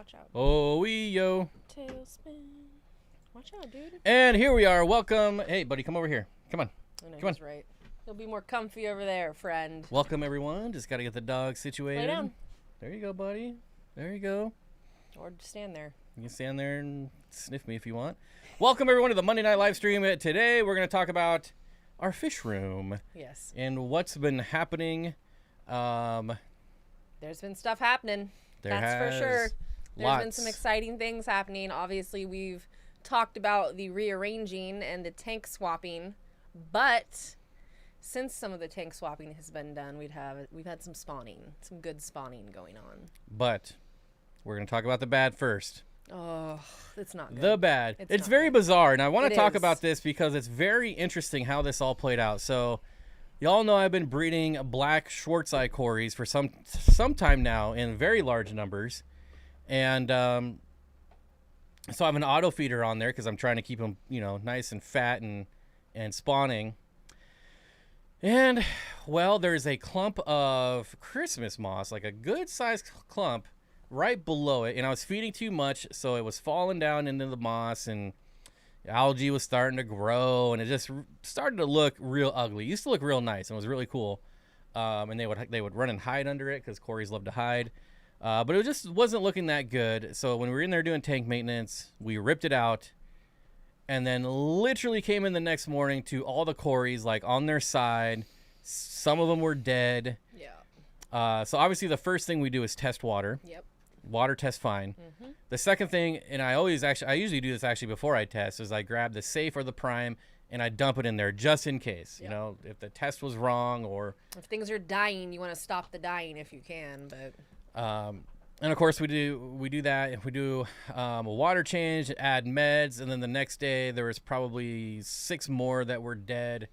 Watch out. Oh, yo. Tailspin. Watch out, dude. And here we are. Welcome. Hey, buddy, come over here. Come on. I know Come he's right. You'll be more comfy over there, friend. Welcome, everyone. Just got to get the dog situated. Lay down. There you go, buddy. There you go. Or just stand there. You can stand there and sniff me if you want. Welcome, everyone, to the Monday Night Live Stream. Today, we're going to talk about our fish room. Yes. And what's been happening. There's been stuff happening. That's for sure. There's been some exciting things happening. Obviously, we've talked about the rearranging and the tank swapping, but since some of the tank swapping has been done, we've had some spawning, some good spawning going on. But we're going to talk about the bad first. Oh, it's not good. The bad. It's very bizarre, and I want to talk about this because it's very interesting how this all played out. So, y'all know I've been breeding black Schwarzeye cories for some time now in very large numbers. And so I have an auto feeder on there because I'm trying to keep them, nice and fat and spawning. And, well, there's a clump of Christmas moss, like a good-sized clump, right below it. And I was feeding too much, so it was falling down into the moss, and algae was starting to grow, and it just started to look real ugly. It used to look real nice, and it was really cool. And they would run and hide under it because cories love to hide. But it just wasn't looking that good. So when we were in there doing tank maintenance, we ripped it out, and then literally came in the next morning to all the cories like on their side. Some of them were dead. Yeah. So obviously the first thing we do is test water. Yep. Water test fine. Mm-hmm. The second thing, and I usually do this actually before I test, is I grab the safe or the prime and I dump it in there just in case. Yep. If the test was wrong or if things are dying, you want to stop the dying if you can. But and of course we do that. If we do a water change, add meds, and then the next day there was probably 6 more that were dead.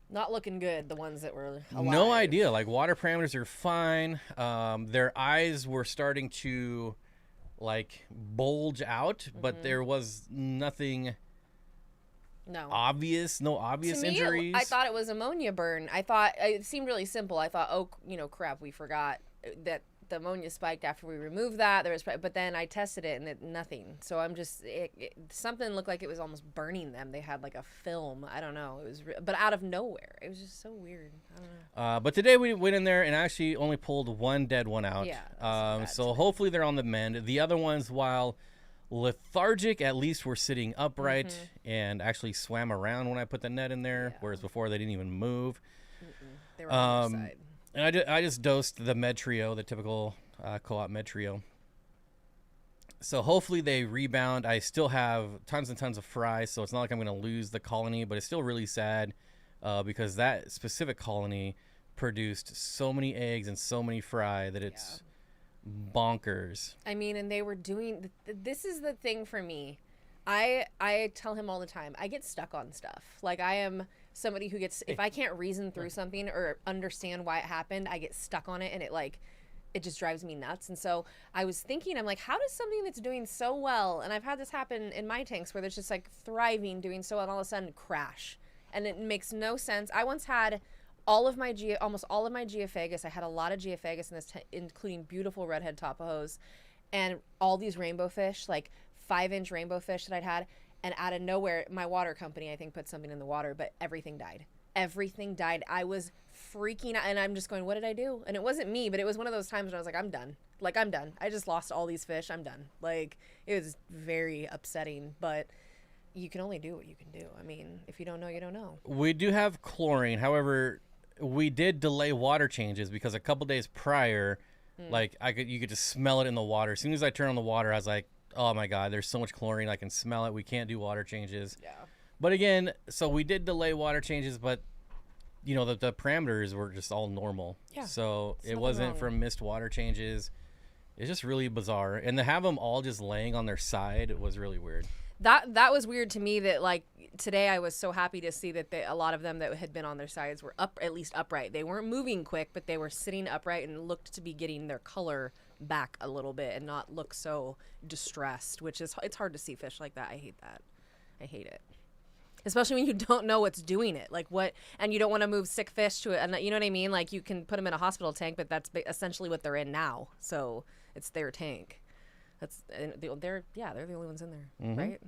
Not looking good, the ones that were alive. No idea. Like, water parameters are fine. Their eyes were starting to, like, bulge out, but there was nothing obvious. No obvious injuries. I thought it was ammonia burn. I thought it seemed really simple. I thought, oh, crap, we forgot that the ammonia spiked after we removed that. But then I tested it and nothing. So I'm just something looked like it was almost burning them. They had like a film. I don't know. It was, but out of nowhere. It was just so weird. I don't know. But today we went in there and actually only pulled one dead one out. Yeah. So hopefully they're on the mend. The other ones, while lethargic, at least were sitting upright and actually swam around when I put the net in there. Yeah. Whereas before they didn't even move. They were on their side. And I just dosed the Med Trio, the typical co-op Med Trio. So hopefully they rebound. I still have tons and tons of fry, so it's not like I'm going to lose the colony, but it's still really sad because that specific colony produced so many eggs and so many fry that it's bonkers. I mean, and they were doing... This is the thing for me. I tell him all the time, I get stuck on stuff. Like, I am somebody who gets, if I can't reason through something or understand why it happened, I get stuck on it, and it just drives me nuts. And so I was thinking, I'm like, how does something that's doing so well, and I've had this happen in my tanks where there's just like thriving, doing so well, and all of a sudden crash, and it makes no sense. I once had almost all of my geophagus. I had a lot of geophagus in this, including beautiful redhead tapajos, and all these rainbow fish, like 5-inch rainbow fish that I'd had, and out of nowhere, my water company, I think, put something in the water, but everything died. Everything died. I was freaking out, and I'm just going, what did I do? And it wasn't me, but it was one of those times when I was like, I'm done. Like, I'm done. I just lost all these fish. I'm done. Like, it was very upsetting, but you can only do what you can do. I mean, if you don't know, you don't know. We do have chlorine. However, we did delay water changes because a couple days prior, you could just smell it in the water. As soon as I turned on the water, I was like, oh my God, there's so much chlorine. I can smell it. We can't do water changes. Yeah. But again, so we did delay water changes, but the parameters were just all normal. Yeah. So it wasn't from missed water changes. It's just really bizarre. And to have them all just laying on their side was really weird. That was weird to me. That, like, today I was so happy to see that a lot of them that had been on their sides were at least upright. They weren't moving quick, but they were sitting upright and looked to be getting their color back a little bit and not look so distressed, which is, it's hard to see fish like that. I hate that. I hate it. especially when you don't know what's doing it. Like what, and you don't want to move sick fish to it. And you know what I mean? Like you can put them in a hospital tank, but that's essentially what they're in now. So it's their tank. They're the only ones in there, right?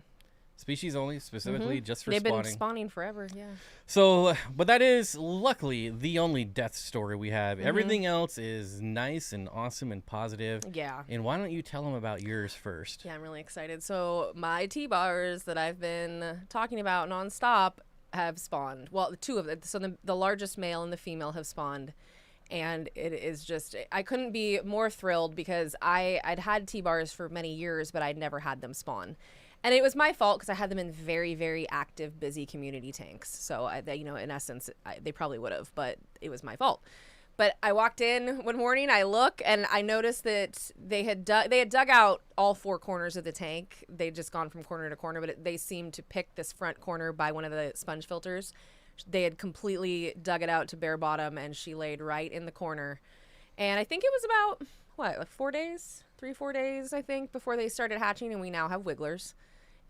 Species only, specifically just for They've spawning. been spawning forever, yeah. So, but that is luckily the only death story we have. Everything else is nice and awesome and positive. Yeah. And why don't you tell them about yours first? Yeah, I'm really excited. So my T-bars that I've been talking about nonstop have spawned. Well, two of them. So the largest male and the female have spawned. And it is just, I couldn't be more thrilled because I'd had T-bars for many years, but I'd never had them spawn. And it was my fault because I had them in very, very active, busy community tanks. So, in essence, they probably would have, but it was my fault. But I walked in one morning, I look, and I noticed that they had dug out all four corners of the tank. They'd just gone from corner to corner, but they seemed to pick this front corner by one of the sponge filters. They had completely dug it out to bare bottom, and she laid right in the corner. And I think it was about, like 4 days? 3-4 days, I think, before they started hatching, and we now have wigglers.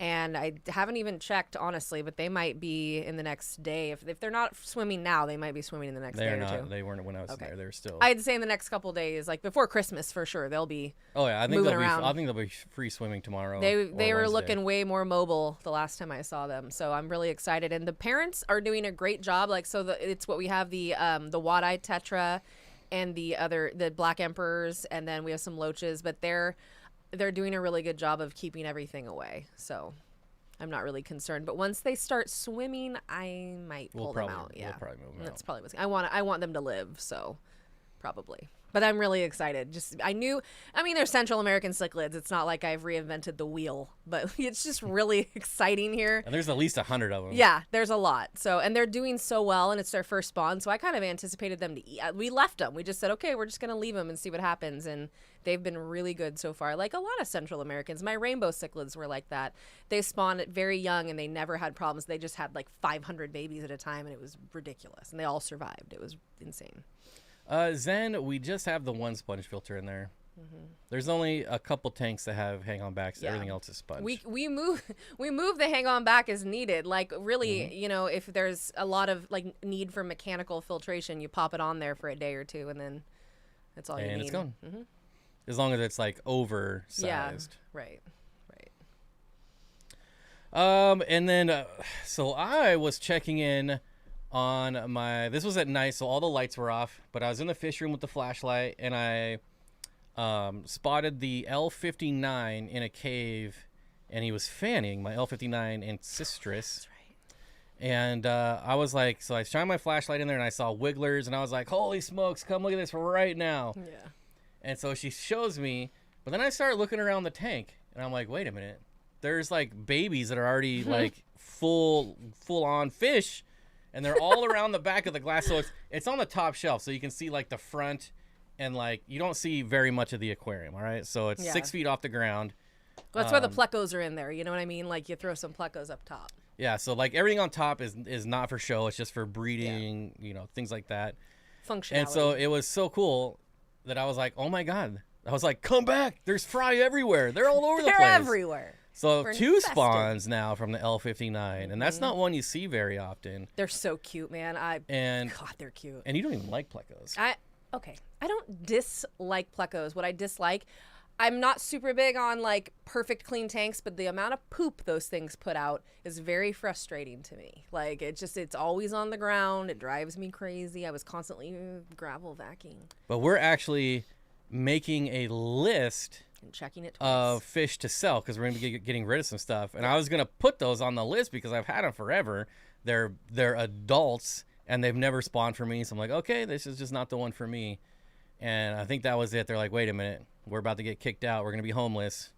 And I haven't even checked, honestly, but they might be in the next day. If they're not swimming now, they might be swimming in the next day or two. They weren't when I was there. They're still. I'd say in the next couple days, like before Christmas for sure, they'll be. Oh yeah, I think they'll be free swimming tomorrow. They were looking way more mobile the last time I saw them, so I'm really excited. And the parents are doing a great job. Like it's what we have the wad-eyed tetra, and the black emperors, and then we have some loaches, but they're doing a really good job of keeping everything away. So I'm not really concerned. But once they start swimming, I might pull them out. Yeah, we'll probably move them that's out. probably what's. I want them to live. So probably. But I'm really excited. They're Central American cichlids. It's not like I've reinvented the wheel, but it's just really exciting here. And there's at least 100 of them. Yeah, there's a lot. So, and they're doing so well, and it's their first spawn. So I kind of anticipated them to eat. We left them. We just said, okay, we're just going to leave them and see what happens. And they've been really good so far. Like a lot of Central Americans. My rainbow cichlids were like that. They spawned very young, and they never had problems. They just had like 500 babies at a time, and it was ridiculous. And they all survived. It was insane. Zen, we just have the one sponge filter in there. There's only a couple tanks that have hang-on backs. Yeah. Everything else is sponge. We move the hang-on back as needed. Like really, if there's a lot of like need for mechanical filtration, you pop it on there for a day or two, and then that's all you need. And it's gone. As long as it's like oversized. Yeah. Right. And then so I was checking in on this was at night, so all the lights were off, but I was in the fish room with the flashlight, and I spotted the L59 in a cave, and he was fanning my L59 ancistrus. That's right. And I was like, so I shined my flashlight in there, and I saw wigglers, and I was like, holy smokes, come look at this right now. Yeah. And so she shows me, but then I started looking around the tank, and I'm like, wait a minute, there's like babies that are already like full on fish. And they're all around the back of the glass, so it's on the top shelf, so you can see like the front, and like you don't see very much of the aquarium. All right, so it's 6 feet off the ground. Well, that's why the plecos are in there. You know what I mean? Like you throw some plecos up top. Yeah, so like everything on top is not for show. It's just for breeding, things like that. Functionality. And so it was so cool that I was like, oh my god! I was like, come back! There's fry everywhere. They're all over the place. They're everywhere. So two spawns now from the L59, and that's not one you see very often. They're so cute, man. God, they're cute. And you don't even like plecos. I don't dislike plecos. What I dislike, I'm not super big on like perfect clean tanks, but the amount of poop those things put out is very frustrating to me. Like it's always on the ground. It drives me crazy. I was constantly gravel vacuuming. But we're actually making a list and checking it twice. Of fish to sell, because we're going to be getting rid of some stuff. And I was going to put those on the list because I've had them forever. They're adults, and they've never spawned for me. So I'm like, okay, this is just not the one for me. And I think that was it. They're like, wait a minute, we're about to get kicked out. We're going to be homeless.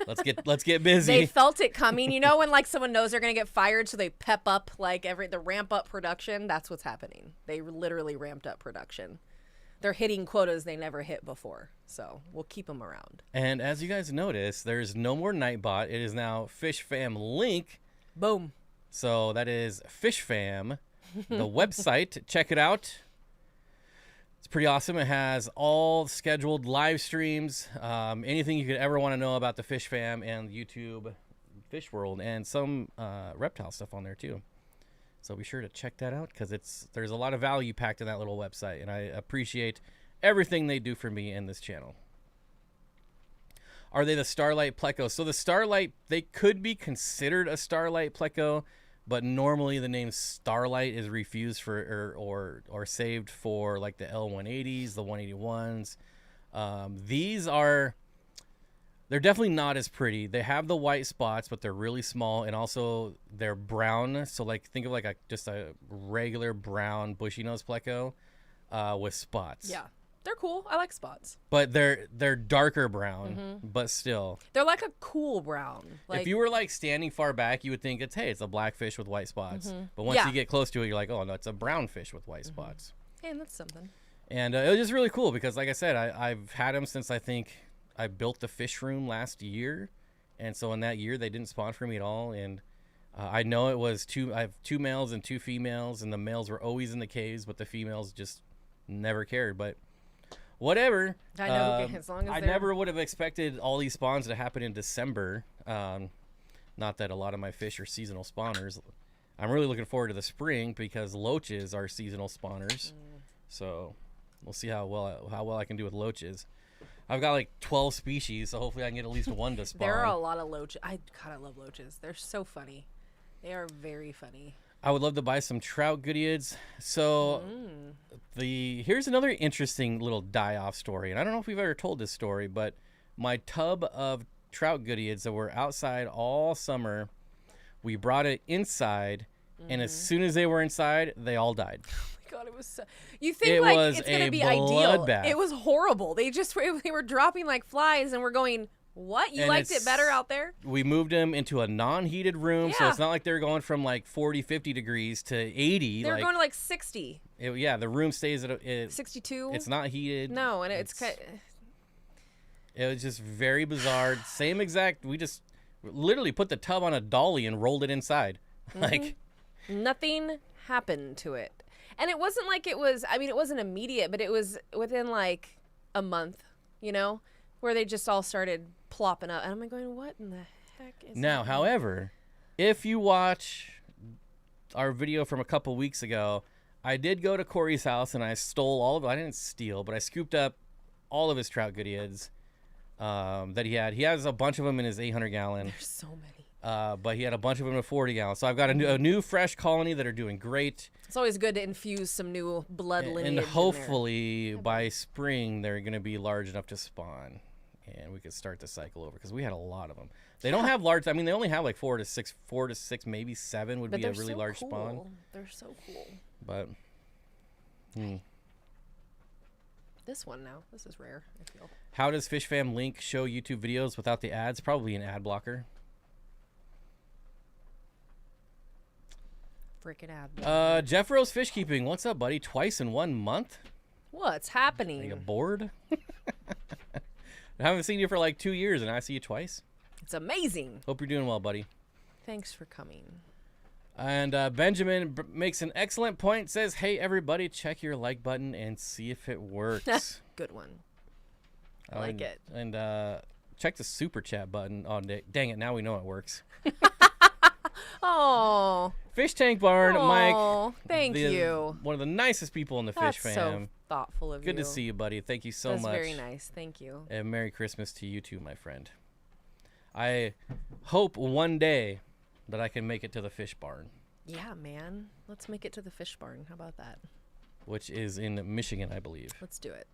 Let's get busy. They felt it coming. You know when like someone knows they're going to get fired, so they pep up like the ramp up production? That's what's happening. They literally ramped up production. They're hitting quotas they never hit before, so we'll keep them around. And as you guys notice, there's no more Nightbot. It is now Fish Fam Link. Boom. So that is Fish Fam, the website. Check it out. It's pretty awesome. It has all scheduled live streams, anything you could ever want to know about the Fish Fam and YouTube Fish World, and some reptile stuff on there too. So be sure to check that out because there's a lot of value packed in that little website, and I appreciate everything they do for me in this channel. Are they the Starlight Pleco? So the Starlight, they could be considered a Starlight Pleco, but normally the name Starlight is refused for or saved for like the L180s, the 181s. They're definitely not as pretty. They have the white spots, but they're really small, and also they're brown. So like think of like just a regular brown bushy nose Pleco with spots. Yeah. They're cool. I like spots. But they're darker brown, but still. They're like a cool brown. Like, if you were like standing far back, you would think it's a black fish with white spots. But once you get close to it, you're like, oh no, it's a brown fish with white spots. Hey, and that's something. And it was just really cool because, like I said, I've had them since I think I built the fish room last year, and so in that year they didn't spawn for me at all. And I know it was I have 2 males and 2 females, and the males were always in the caves, but the females just never cared. But whatever. I know, as long as I never would have expected all these spawns to happen in December. Not that a lot of my fish are seasonal spawners. I'm really looking forward to the spring because loaches are seasonal spawners. So we'll see how well I can do with loaches. I've got like 12 species, so hopefully I can get at least one to spawn. There are a lot of loaches. I love loaches. They're so funny. They are very funny. I would love to buy some trout goodeids. So here's another interesting little die-off story. And I don't know if we've ever told this story, but my tub of trout goodeids that were outside all summer, we brought it inside, and as soon as they were inside, they all died. God, it was so... You think it's going to be ideal. Bloodbath. It was horrible. They were dropping like flies, and we're going, what? You liked it better out there? We moved them into a non-heated room, so it's not like they're going from like 40, 50 degrees to 80. They were going to like 60. The room stays at 62. It's not heated. No, and it's it was just very bizarre. Same exact. We just literally put the tub on a dolly and rolled it inside. Like nothing happened to it. And it wasn't like it was, I mean, it wasn't immediate, but it was within like a month, where they just all started plopping up. And I'm like going, what in the heck is Now, happening? however, if you watch our video from a couple weeks ago, I did go to Corey's house and I stole all of it. I didn't steal, but I scooped up all of his trout goodeids that he had. He has a bunch of them in his 800-gallon. There's so many. But he had a bunch of them in a 40-gallon. So I've got a new fresh colony that are doing great. It's always good to infuse some new blood lineage. And hopefully by spring they're going to be large enough to spawn, and we could start the cycle over because we had a lot of them. They don't have large. I mean, they only have like 4 to 6, maybe 7 would be a really large spawn. They're so cool. But this one now, this is rare. I feel. How does FishFam Link show YouTube videos without the ads? Probably an ad blocker. Freaking ad. Jeff Rose Fish Keeping. What's up, buddy? Twice in 1 month? What's happening? Are you bored? I haven't seen you for like 2 years, and I see you twice. It's amazing. Hope you're doing well, buddy. Thanks for coming. And Benjamin makes an excellent point. Says, hey, everybody, check your like button and see if it works. Good one. I like it. And check the super chat button. Oh, dang it. Now we know it works. Oh. Fish Tank Barn, Mike. Oh, thank you. One of the nicest people in the That's fish fam. So thoughtful of you. Good to see you, buddy. Thank you so much. That's very nice. Thank you. And Merry Christmas to you too, my friend. I hope one day that I can make it to the fish barn. Yeah, man. Let's make it to the fish barn. How about that? Which is in Michigan, I believe. Let's do it.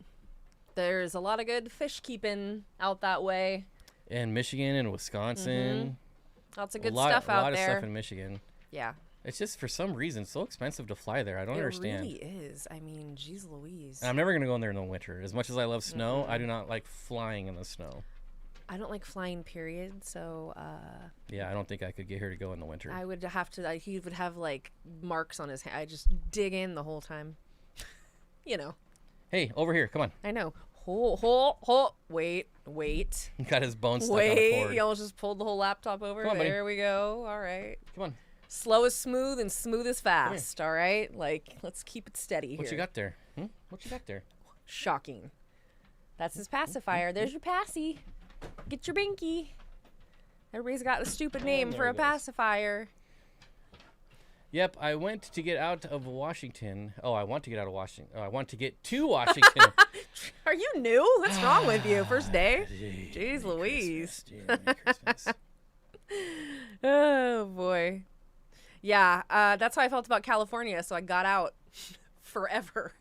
There's a lot of good fish keeping out that way. And Michigan and Wisconsin. Lots of good stuff out there. A lot of stuff in Michigan. Yeah. It's just for some reason so expensive to fly there. I don't understand. It really is. I mean, geez Louise. And I'm never going to go in there in the winter. As much as I love snow, I do not like flying in the snow. I don't like flying, period. So, yeah, I don't think I could get here to go in the winter. I would have to, he would have like marks on his hand. I just dig in the whole time. Hey, over here. Come on. I know. Wait. He got his bones stuck on the cord. He almost just pulled the whole laptop over. Come on, there we go. All right. Come on. Slow is smooth and smooth is fast. All right. Like, let's keep it steady here. What you got there? What you got there? Shocking. That's his pacifier. There's your passy. Get your binky. Everybody's got a stupid name for a pacifier. Yep, I went to get out of Washington. Oh, I want to get out of Washington. Oh, I want to get to Washington. Are you new? What's wrong with you? First day? Jeez Merry Louise. Merry Christmas. Oh, boy. Yeah, that's how I felt about California, so I got out forever.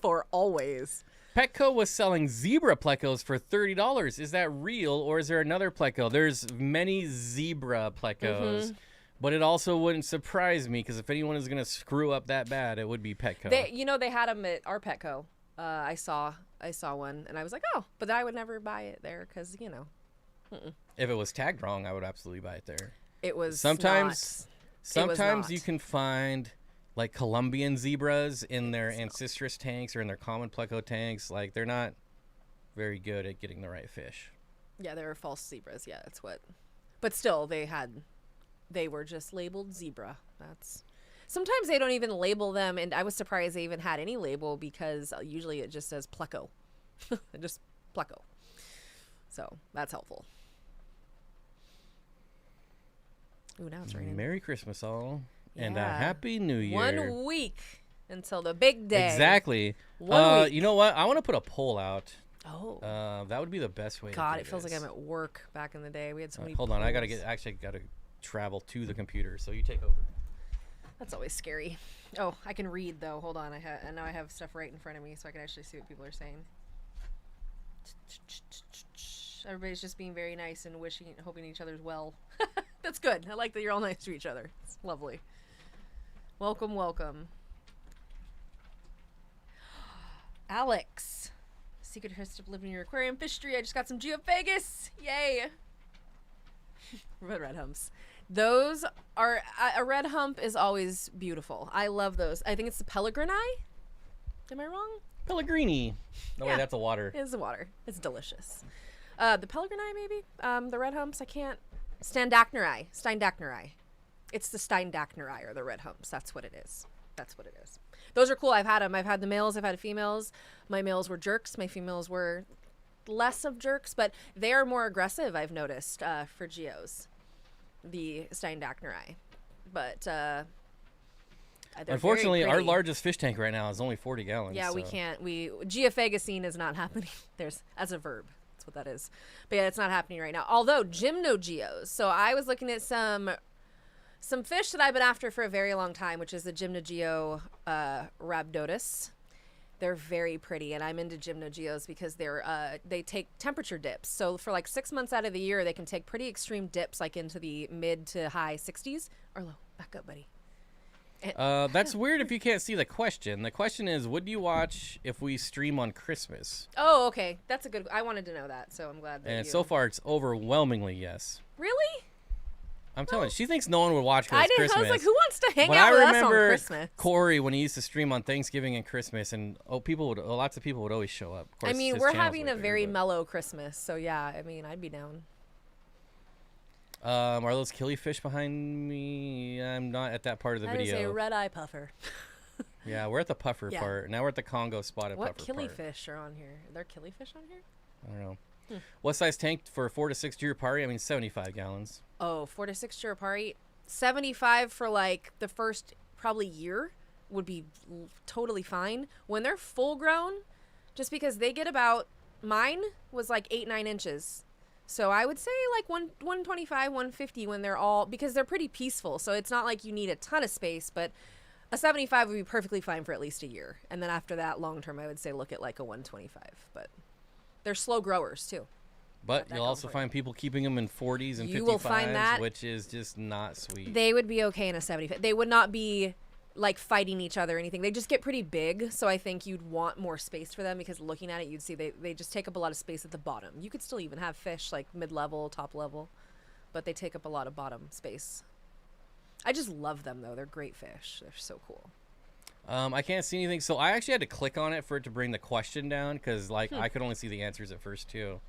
For always. Petco was selling zebra plecos for $30. Is that real, or is there another pleco? There's many zebra plecos, but it also wouldn't surprise me because if anyone is going to screw up that bad, it would be Petco. They had them at our Petco. I saw one, and I was like, oh, but I would never buy it there because, you know. If it was tagged wrong, I would absolutely buy it there. It was sometimes not. you can find like Colombian zebras in their ancestral tanks or in their common pleco tanks. Like, they're not very good at getting the right fish. Yeah, they were false zebras. Yeah, that's what. But still, they were just labeled zebra. Sometimes they don't even label them, and I was surprised they even had any label because usually it just says pleco. Just pleco. So that's helpful. Ooh, now it's raining. Merry Christmas, all. Yeah. And a Happy New Year. 1 week until the big day. Exactly. 1 week. You know what? I want to put a poll out. Oh. That would be the best way God, to do it feels this. like I'm at work back in the day. We had so many Hold on. I got polls. to travel to the computer. So you take over. That's always scary. Oh, I can read, though. Hold on. And now I have stuff right in front of me so I can actually see what people are saying. Everybody's just being very nice and hoping each other's well. That's good. I like that you're all nice to each other. It's lovely. Welcome, welcome. Alex. Secret history of living in your aquarium. Fishery. I just got some geophagus. Yay. Red humps. Those are... a red hump is always beautiful. I love those. I think it's the Pellegrini. Am I wrong? Pellegrini. No, Yeah. wait, that's a water. It's the water. It's delicious. The Pellegrini, maybe? The red humps, I can't... Steindachnerii. It's the Steindachnerii or the red humps. That's what it is. Those are cool. I've had them. I've had the males. I've had the females. My males were jerks. My females were less of jerks, but they are more aggressive, I've noticed, for geos. The Steindachnerii. But, unfortunately, our largest fish tank right now is only 40 gallons. Yeah, so. we can't. Geophagosine is not happening. As a verb. That's what that is. But yeah, it's not happening right now. Although, gymnogeos. So I was looking at some fish that I've been after for a very long time, which is the gymnogeo rhabdotus. They're very pretty, and I'm into gymnogeos because they take temperature dips. So for like 6 months out of the year, they can take pretty extreme dips, like into the mid to high 60s. Arlo, back up, buddy. That's weird if you can't see the question. The question is, would you watch if we stream on Christmas? Oh, okay. That's a good... I wanted to know that, so I'm glad that And so far, it's overwhelmingly yes. Really? I'm telling you, she thinks no one would watch because it's Christmas. I was like, who wants to hang But out with us on remember Christmas? Corey when he used to stream on Thanksgiving and Christmas, and lots of people would always show up. Of course, I mean, his we're channel's having way a bigger, very but- mellow Christmas, so yeah, I mean, I'd be down. Are those killifish behind me? I'm not at that part of the That is video. a red-eye puffer. Yeah, we're at the puffer Yeah. part. Now we're at the Congo spotted What puffer part. killifish are on here? Are there killifish on here? I don't know. What size tank for 4 to 6 Girapari? I mean, 75 gallons. Oh, 4 to 6 Girapari. 75 for like the first probably year would be totally fine. When they're full grown, just because they get about... Mine was like 8-9 inches. So I would say like 125, 150 when they're all... Because they're pretty peaceful, so it's not like you need a ton of space, but a 75 would be perfectly fine for at least a year. And then after that, long term, I would say look at like a 125. But they're slow growers too. But you'll also find people keeping them in 40s and 55s, You will find that. which is just not sweet. They would be okay in a 75. They would not be like fighting each other or anything. They just get pretty big, so I think you'd want more space for them because looking at it, you'd see they just take up a lot of space at the bottom. You could still even have fish like mid-level, top level, but they take up a lot of bottom space. I just love them, though. They're great fish. They're so cool. I can't see anything, so I actually had to click on it for it to bring the question down because like I could only see the answers at first, too.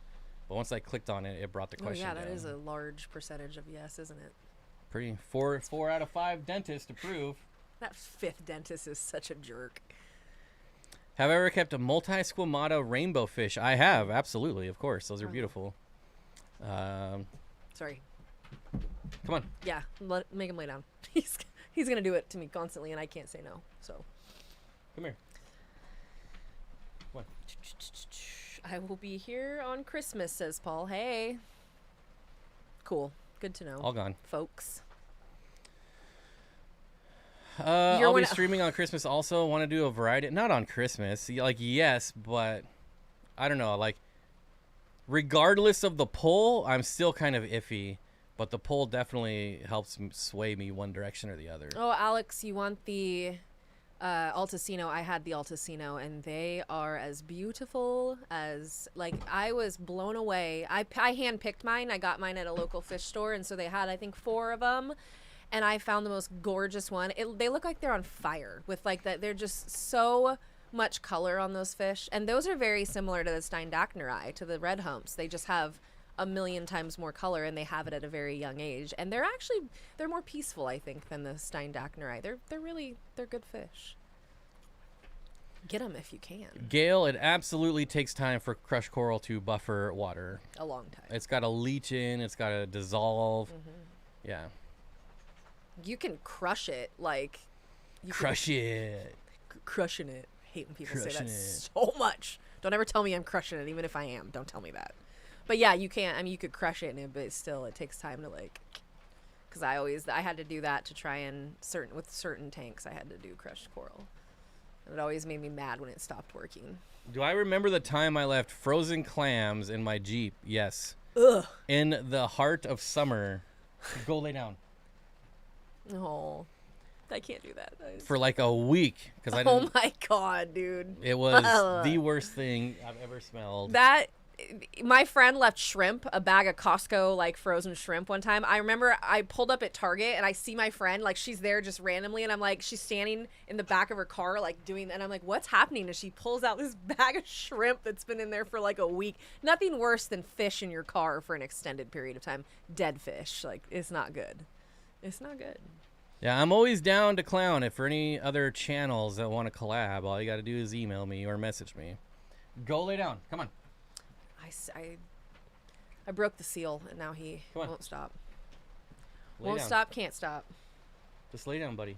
But once I clicked on it, it brought the question down. Oh, yeah, that is a large percentage of yes, isn't it? Pretty. 4 out of 5 dentists to prove. That 5th dentist is such a jerk. Have I ever kept a multi-squamata rainbow fish? I have, absolutely, of course. Those are beautiful. Sorry. Come on. Yeah, make him lay down. He's going to do it to me constantly, and I can't say no. So. Come here. What? I will be here on Christmas, says Paul. Hey. Cool. Good to know. All gone. Folks. I'll be streaming on Christmas also. Want to do a variety. Not on Christmas. Like, yes, but I don't know. Like, regardless of the poll, I'm still kind of iffy. But the poll definitely helps sway me one direction or the other. Oh, Alex, you want the Altacino? I had the Altacino, and they are as beautiful as, like, I was blown away. I hand-picked mine. I got mine at a local fish store, and so they had, I think, 4 of them. And I found the most gorgeous one. They look like they're on fire with, like, that. They're just so much color on those fish. And those are very similar to the Steindachnerai, to the red humps. They just have a million times more color, and they have it at a very young age. And they're more peaceful, I think, than the Steindachnerai. They're good fish. Get them if you can. Gail, it absolutely takes time for crushed coral to buffer water. A long time. It's got to leach in. It's got to dissolve. Mm-hmm. Yeah. You can crush it, like... Crushing it. Hate when people say that so much. Don't ever tell me I'm crushing it, even if I am. Don't tell me that. But yeah, you can. I mean, you could crush it, but still, it takes time to, like... Because I had to do that to try and... With certain tanks, I had to do crushed coral. And it always made me mad when it stopped working. Do I remember the time I left frozen clams in my Jeep? Yes. Ugh. In the heart of summer. Go lay down. Oh, I can't do that. For like a week. Oh my God, dude. It was the worst thing I've ever smelled. My friend left shrimp, a bag of Costco, like, frozen shrimp one time. I remember I pulled up at Target, and I see my friend, like, she's there just randomly, and I'm like, she's standing in the back of her car, like, doing, and I'm like, what's happening? And she pulls out this bag of shrimp that's been in there for, like, a week. Nothing worse than fish in your car for an extended period of time. Dead fish. Like, it's not good. It's not good. Yeah, I'm always down to clown. If for any other channels that want to collab, all you got to do is email me or message me. Go lay down. Come on. I broke the seal, and now he won't stop. Won't stop, can't stop. Just lay down, buddy.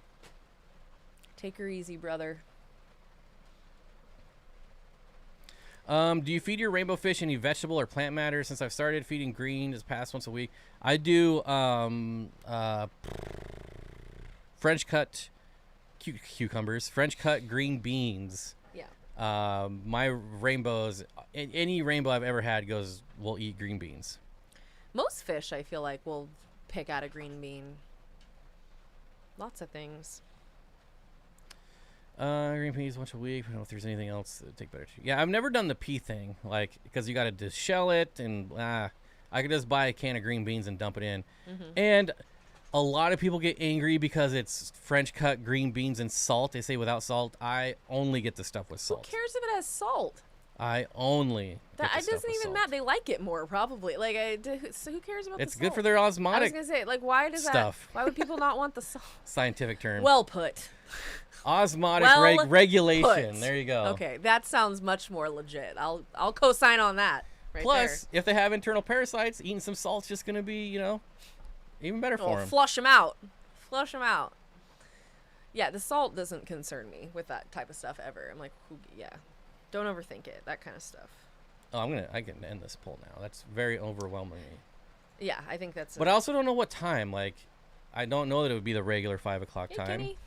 Take her easy, brother. Do you feed your rainbow fish any vegetable or plant matter? Since I've started feeding green this past once a week, I do French cut cucumbers, French cut green beans. Yeah. My rainbows, any rainbow I've ever had will eat green beans. Most fish, I feel like, will pick out a green bean. Lots of things. Green peas once a week. I don't know if there's anything else that would take better. Yeah, I've never done the pea thing, like, because you got to deshell it, and I could just buy a can of green beans and dump it in. Mm-hmm. And a lot of people get angry because it's French cut green beans and salt. They say without salt. I only get the stuff with salt. Who cares if it has salt? I only. That it doesn't even matter. They like it more, probably. Like, so who cares about the salt? It's good for their osmotic. I was gonna say, like, why does stuff. Why would people not want the salt? Scientific term. Well put. Osmotic regulation. Put. There you go. Okay, that sounds much more legit. I'll co-sign on that. Right. Plus, if they have internal parasites, eating some salt's just gonna be, even better for them. Flush them out. Flush them out. Yeah, the salt doesn't concern me with that type of stuff ever. I'm like, don't overthink it. That kind of stuff. Oh, I can end this poll now. That's very overwhelming. Yeah, I think that's. But I also don't know what time. Like, I don't know that it would be the regular 5 o'clock time. Kitty.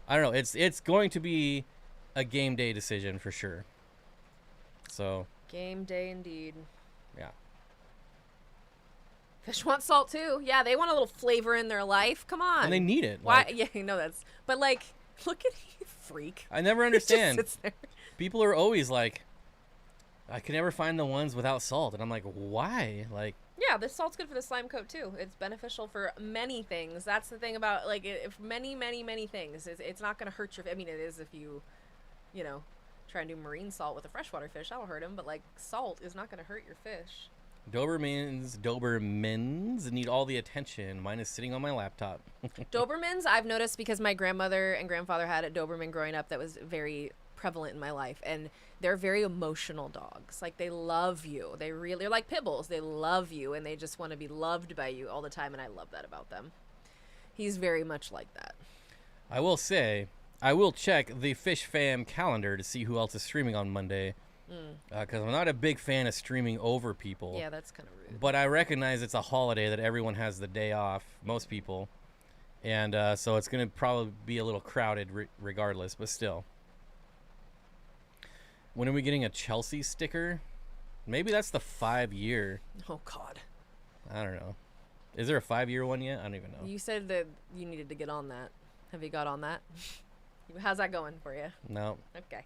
I don't know. It's going to be a game day decision for sure. So. Game day indeed. Yeah. Fish want salt too. Yeah, they want a little flavor in their life. Come on. And they need it. Why? Yeah, that's. But, like, look at you, freak. I never understand. Just sits there. People are always like, I can never find the ones without salt, and I'm like, why? Like. Yeah, the salt's good for the slime coat too. It's beneficial for many things. That's the thing about, like, if many things. It's not going to hurt your. I mean, it is if you, try and do marine salt with a freshwater fish. That'll hurt him. But, like, salt is not going to hurt your fish. Dobermans need all the attention. Mine is sitting on my laptop. Dobermans, I've noticed because my grandmother and grandfather had a Doberman growing up that was very prevalent in my life, and they're very emotional dogs. Like, they love you. They're like pit bulls. They love you, and they just want to be loved by you all the time, and I love that about them. He's very much like that. I will say, I will check the Fish Fam calendar to see who else is streaming on Monday. Because I'm not a big fan of streaming over people. Yeah, that's kind of rude. But I recognize it's a holiday that everyone has the day off, most people. And so it's going to probably be a little crowded regardless, but still. When are we getting a Chelsea sticker? Maybe that's the 5-year. Oh, God. I don't know. Is there a 5-year one yet? I don't even know. You said that you needed to get on that. Have you got on that? How's that going for you? No. Okay.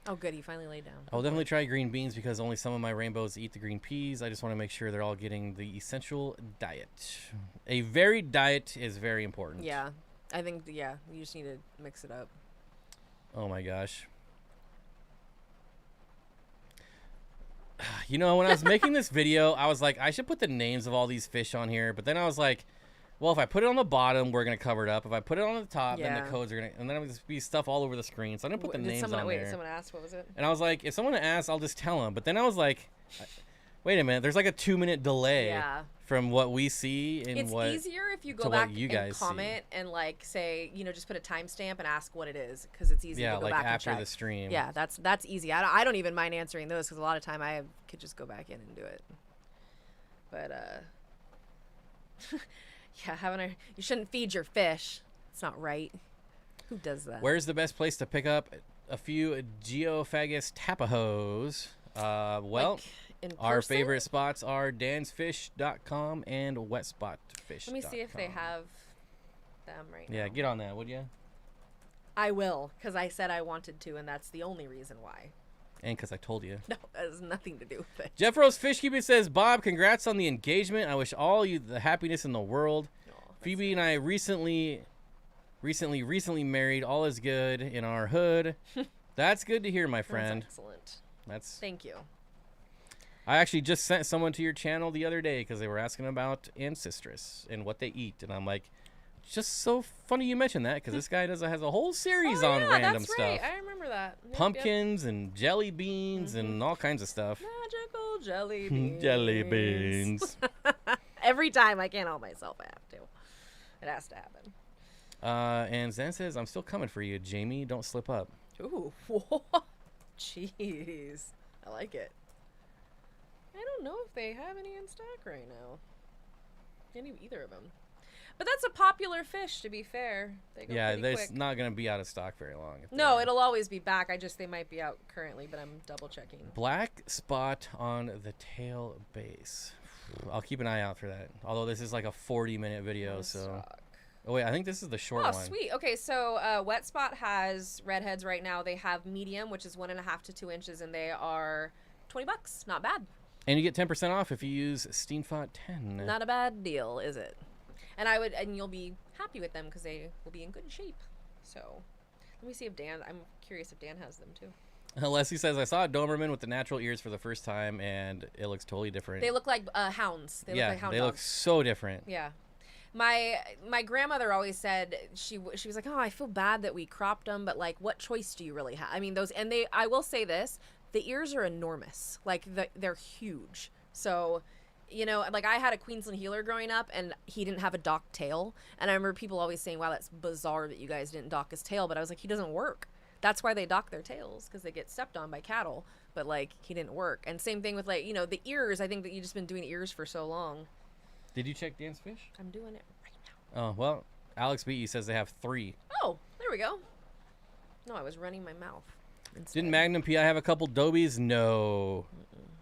Oh, good. You finally laid down. I'll definitely try green beans because only some of my rainbows eat the green peas. I just want to make sure they're all getting the essential diet. A varied diet is very important. Yeah. I think, you just need to mix it up. Oh, my gosh. You know, when I was making this video, I was like, I should put the names of all these fish on here. But then I was like, well, if I put it on the bottom, we're going to cover it up. If I put it on the top, then the codes are going to... And then it'll just be stuff all over the screen. So I'm going to put the names on there. Wait, someone asked, what was it? And I was like, if someone asks, I'll just tell them. But then I was like, wait a minute. There's like a 2-minute delay from what we see and it's what... It's easier if you go back and comment and like say, just put a timestamp and ask what it is because it's easy to go back and check. Yeah, like after the stream. Yeah, that's easy. I don't even mind answering those because a lot of time I could just go back in and do it. But, yeah, you shouldn't feed your fish. It's not right. Who does that? Where's the best place to pick up a few Geophagus tapajos? Well, our favorite spots are dansfish.com and wetspotfish.com. Let me see if they have them right now. Yeah, get on that, would you? I will, because I said I wanted to, and that's the only reason why. And because I told you. No, that has nothing to do with it. Jeff Rose Fishkeeping says, Bob, congrats on the engagement. I wish all you the happiness in the world. Phoebe and I recently married. All is good in our hood. That's good to hear, my friend. That's excellent. Thank you. I actually just sent someone to your channel the other day because they were asking about Ancestris and what they eat. And I'm like, just so funny you mentioned that because this guy has a whole series on random stuff. Right. I remember that. Pumpkins and jelly beans and all kinds of stuff. Magical jelly beans. Jelly beans. Every time I can't help myself, I have to. It has to happen. And Zen says, I'm still coming for you, Jamie. Don't slip up. Ooh. Jeez. I like it. I don't know if they have any in stock right now. Either of them. But that's a popular fish, to be fair. They go pretty quick. Not going to be out of stock very long. No, it'll always be back. They might be out currently, but I'm double checking. Black spot on the tail base. I'll keep an eye out for that. Although this is like a 40-minute video, so... Oh, wait, I think this is the short one. Oh, sweet. Okay, so Wet Spot has redheads right now. They have medium, which is 1.5 to 2 inches, and they are $20. Not bad. And you get 10% off if you use Steenfott 10. Not a bad deal, is it? And you'll be happy with them because they will be in good shape. So, let me see if I'm curious if Dan has them too. Leslie says, I saw a Doberman with the natural ears for the first time, and it looks totally different. They look like hounds. They look like hound dogs. They look so different. Yeah. My grandmother always said, she was like, oh, I feel bad that we cropped them, but like, what choice do you really have? I mean, I will say this, the ears are enormous. Like, they're huge. So... like I had a Queensland Heeler growing up and he didn't have a docked tail. And I remember people always saying, wow, that's bizarre that you guys didn't dock his tail. But I was like, he doesn't work. That's why they dock their tails, because they get stepped on by cattle. But like, he didn't work. And same thing with like, the ears. I think that you've just been doing ears for so long. Did you check Dan's fish? I'm doing it right now. Oh, well, Alex B.E. says they have 3. Oh, there we go. No, I was running my mouth instead. Didn't Magnum P.I. have a couple Dobies? No.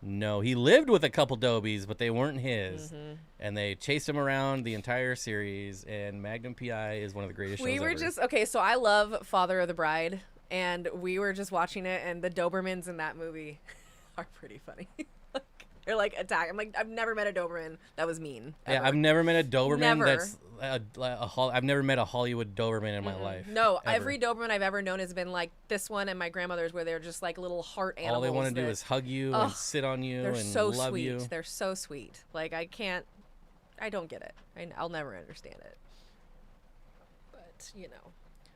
No, he lived with a couple Dobies, but they weren't his. Mm-hmm. And they chased him around the entire series, and Magnum P.I. is one of the greatest shows ever. Okay, so I love Father of the Bride, and we were just watching it, and the Dobermans in that movie are pretty funny. They're like attack. I'm like, I've never met a Doberman that was mean. Ever. Yeah, I've never met a Doberman that's I've never met a Hollywood Doberman in my life. No, every Doberman I've ever known has been like this one and my grandmother's, where they're just like little heart animals. All they want to do is hug you and sit on you and so love sweet. you. They're so sweet. Like I don't get it. I'll never understand it. But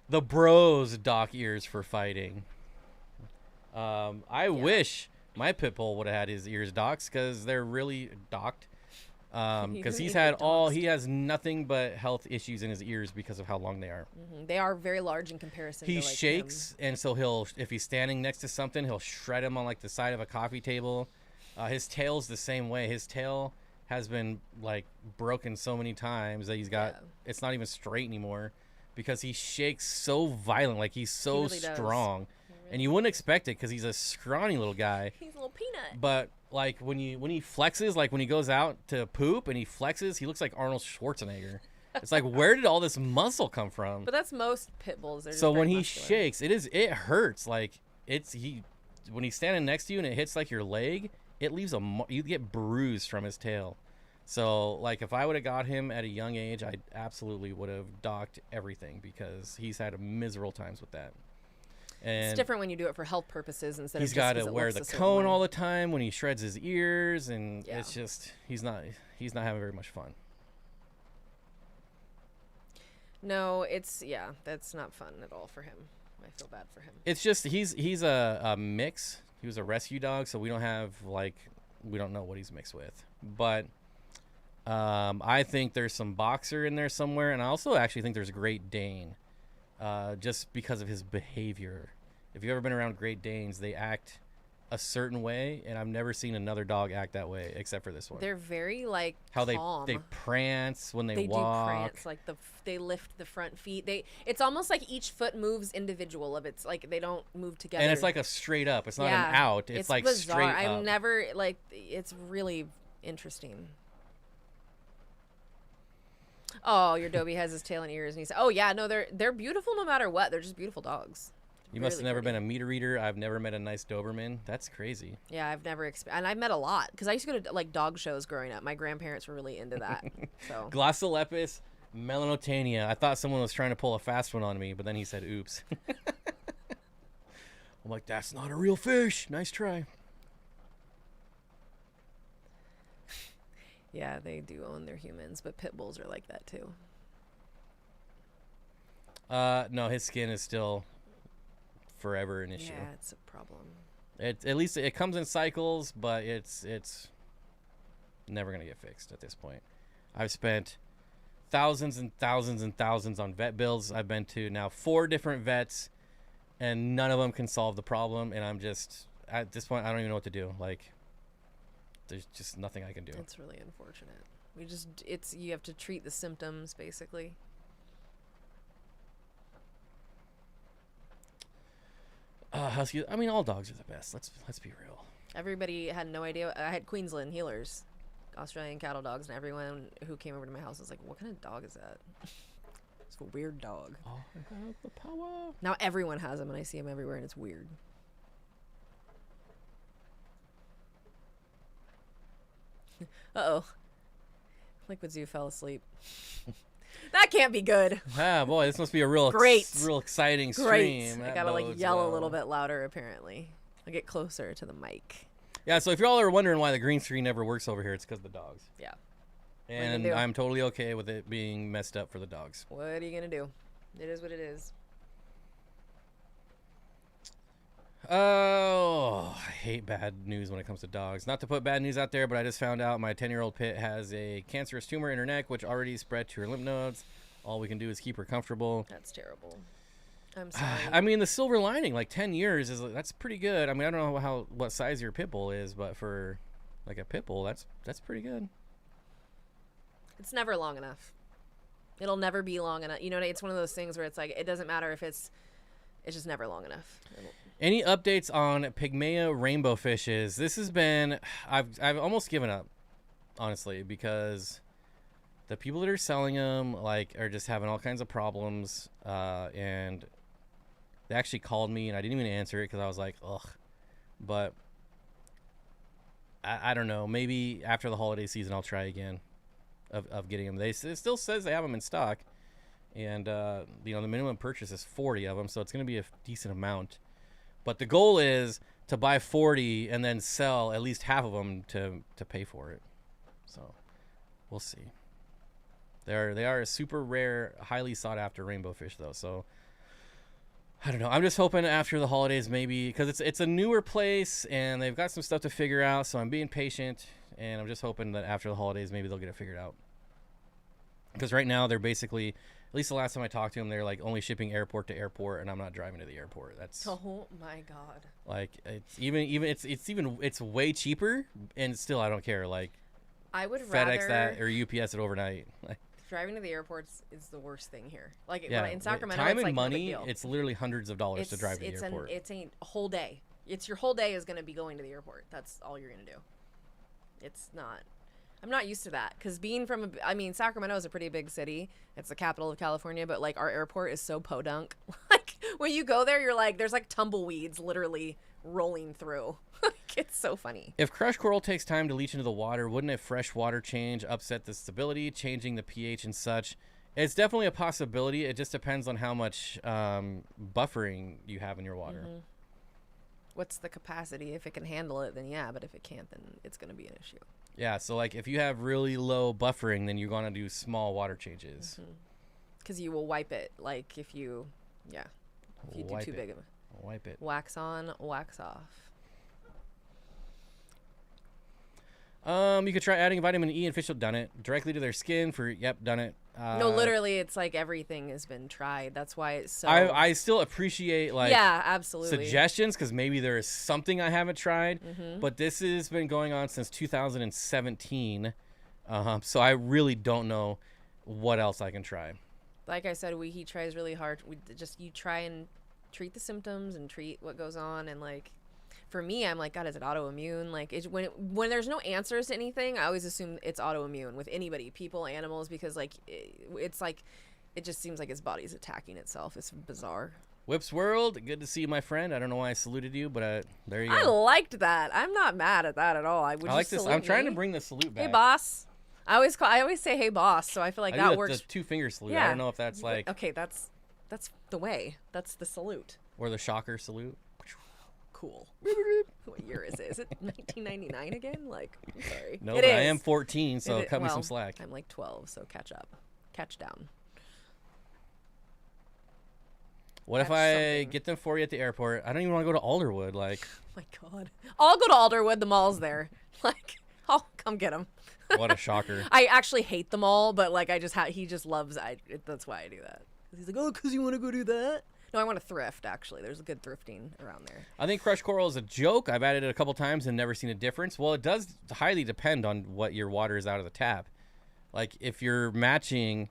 the bros dock ears for fighting. I wish my pit bull would have had his ears docked because they're really docked. because He he has nothing but health issues in his ears because of how long they are. They are very large in comparison. He to, like, shakes, and so if he's standing next to something, he'll shred him on like the side of a coffee table. His tail's the same way. His tail has been like broken so many times that it's not even straight anymore because he shakes so violent, like he's so really strong. And you wouldn't expect it because he's a scrawny little guy. He's a little peanut. But like when he flexes, like when he goes out to poop and he flexes, he looks like Arnold Schwarzenegger. It's like, where did all this muscle come from? But that's most pit bulls. So when he shakes, it hurts. Like when he's standing next to you and it hits like your leg, it leaves you get bruised from his tail. So like if I would have got him at a young age, I absolutely would have docked everything because he's had miserable times with that. And it's different when you do it for health purposes instead of he's got to wear the cone all the time when he shreds his ears, and it's just he's not having very much fun. No, that's not fun at all for him. I feel bad for him. It's just he's a mix. He was a rescue dog, so we don't know what he's mixed with. But I think there's some boxer in there somewhere, and I also actually think there's Great Dane. Just because of his behavior. If you've ever been around Great Danes, they act a certain way, and I've never seen another dog act that way except for this one. They're very like how calm. they prance when they They walk. do prance, like they lift the front feet. It's almost like each foot moves individual. It's like they don't move together. And it's like a straight up. It's not an out. It's like bizarre. Straight up. I've never it's really interesting. Oh, your Dobie has his tail and ears, and he said, "Oh yeah, no, they're beautiful no matter what. They're just beautiful dogs." You must have never been a meter reader. I've never met a nice Doberman. That's crazy. Yeah, I've never and I've met a lot because I used to go to like dog shows growing up. My grandparents were really into that. So Glossolepis melanotania. I thought someone was trying to pull a fast one on me, but then he said, "Oops." I'm like, "That's not a real fish. Nice try." Yeah, they do own their humans, but pit bulls are like that too. No, his skin is still forever an issue. Yeah, it's a problem. At least it comes in cycles, but it's never gonna get fixed at this point. I've spent thousands and thousands and thousands on vet bills. I've been to now 4 different vets, and none of them can solve the problem. And I'm just at this point, I don't even know what to do. Like, there's just nothing I can do. It's really unfortunate. You have to treat the symptoms basically. Huskies. I mean, all dogs are the best. Let's be real. Everybody had no idea. I had Queensland healers, Australian cattle dogs, and everyone who came over to my house was like, "What kind of dog is that?" It's a weird dog. Oh, I have the power. Now everyone has them, and I see them everywhere, and it's weird. Uh-oh. Liquid Zoo fell asleep. That can't be good. Ah, boy, this must be a real exciting stream. I gotta yell a little bit louder, apparently. I'll get closer to the mic. Yeah, so if y'all are wondering why the green screen never works over here, it's because of the dogs. Yeah. And I'm totally okay with it being messed up for the dogs. What are you gonna do? It is what it is. Oh, I hate bad news when it comes to dogs. Not to put bad news out there, but I just found out my 10-year-old pit has a cancerous tumor in her neck, which already spread to her lymph nodes. All we can do is keep her comfortable. That's terrible. I'm sorry. I mean, the silver lining, like 10 years, that's pretty good. I mean, I don't know what size your pit bull is, but for like a pit bull, that's pretty good. It's never long enough. It'll never be long enough. You know, it's one of those things where it's like it doesn't matter if it's just never long enough. Any updates on Pygmaea rainbow fishes? This has been I've almost given up, honestly, because the people that are selling them are just having all kinds of problems, and they actually called me and I didn't even answer it because I was like, ugh. But I don't know. Maybe after the holiday season I'll try again of getting them. It still says they have them in stock, and the minimum purchase is 40 of them, so it's going to be a decent amount. But the goal is to buy 40 and then sell at least half of them to pay for it. So we'll see. They are a super rare, highly sought after rainbow fish though. So I don't know. I'm just hoping after the holidays maybe, because it's a newer place and they've got some stuff to figure out. So I'm being patient and I'm just hoping that after the holidays, maybe they'll get it figured out. Because right now they're basically, at least the last time I talked to them, they're like only shipping airport to airport, and I'm not driving to the airport. That's oh my god. like it's way cheaper, and still I don't care. Like I would FedEx rather that or UPS it overnight. Like, driving to the airports is the worst thing here. Like yeah, in Sacramento, time it's and like money. no big deal. It's literally hundreds of dollars to drive to the airport. It's a whole day. It's your whole day is going to be going to the airport. That's all you're going to do. It's not. I'm not used to that because being from, Sacramento is a pretty big city. It's the capital of California, but like our airport is so podunk. Like when you go there, you're like, there's like tumbleweeds literally rolling through. Like, it's so funny. If crushed coral takes time to leach into the water, wouldn't a fresh water change upset the stability, changing the pH and such? It's definitely a possibility. It just depends on how much buffering you have in your water. Mm-hmm. What's the capacity? If it can handle it, then yeah. But if it can't, then it's going to be an issue. Yeah, so like if you have really low buffering, then you're going to do small water changes. Because you will wipe it. Like if you do too big of a... Wipe it. Wax on, wax off. You could try adding vitamin E and fish have done it. Directly to their skin done it. No, literally, it's like everything has been tried. That's why it's so... I still appreciate yeah, absolutely. suggestions because maybe there is something I haven't tried. But this has been going on since 2017. So I really don't know what else I can try. Like I said, he tries really hard. You try and treat the symptoms and treat what goes on. And like, for me, I'm like, God, is it autoimmune? Like when there's no answers to anything, I always assume it's autoimmune with anybody, people, animals, because like, it's like, it just seems like his body's attacking itself. It's bizarre. Whips World, good to see you, my friend. I don't know why I saluted you, but there you go. I liked that. I'm not mad at that at all. I like this. I'm trying to bring the salute back. Hey, boss. I always say, hey, boss. So I feel like that works. The 2-finger salute. Yeah. I don't know if that's like. Okay, that's the way. That's the salute. Or the shocker salute. Cool. What year is it? Is it 1999 again? Like, I'm sorry. No, but I am 14, so cut me some slack. I'm like 12, so catch up. Catch down. What if I get them for you at the airport? I don't even want to go to Alderwood. Like, oh my God. I'll go to Alderwood. The mall's there. Like, I'll come get them. What a shocker. I actually hate the mall, but like he just loves that's why I do that. He's like, oh, because you want to go do that? No, I want to thrift, actually. There's a good thrifting around there. I think crushed coral is a joke. I've added it a couple times and never seen a difference. Well, it does highly depend on what your water is out of the tap. Like, if you're matching,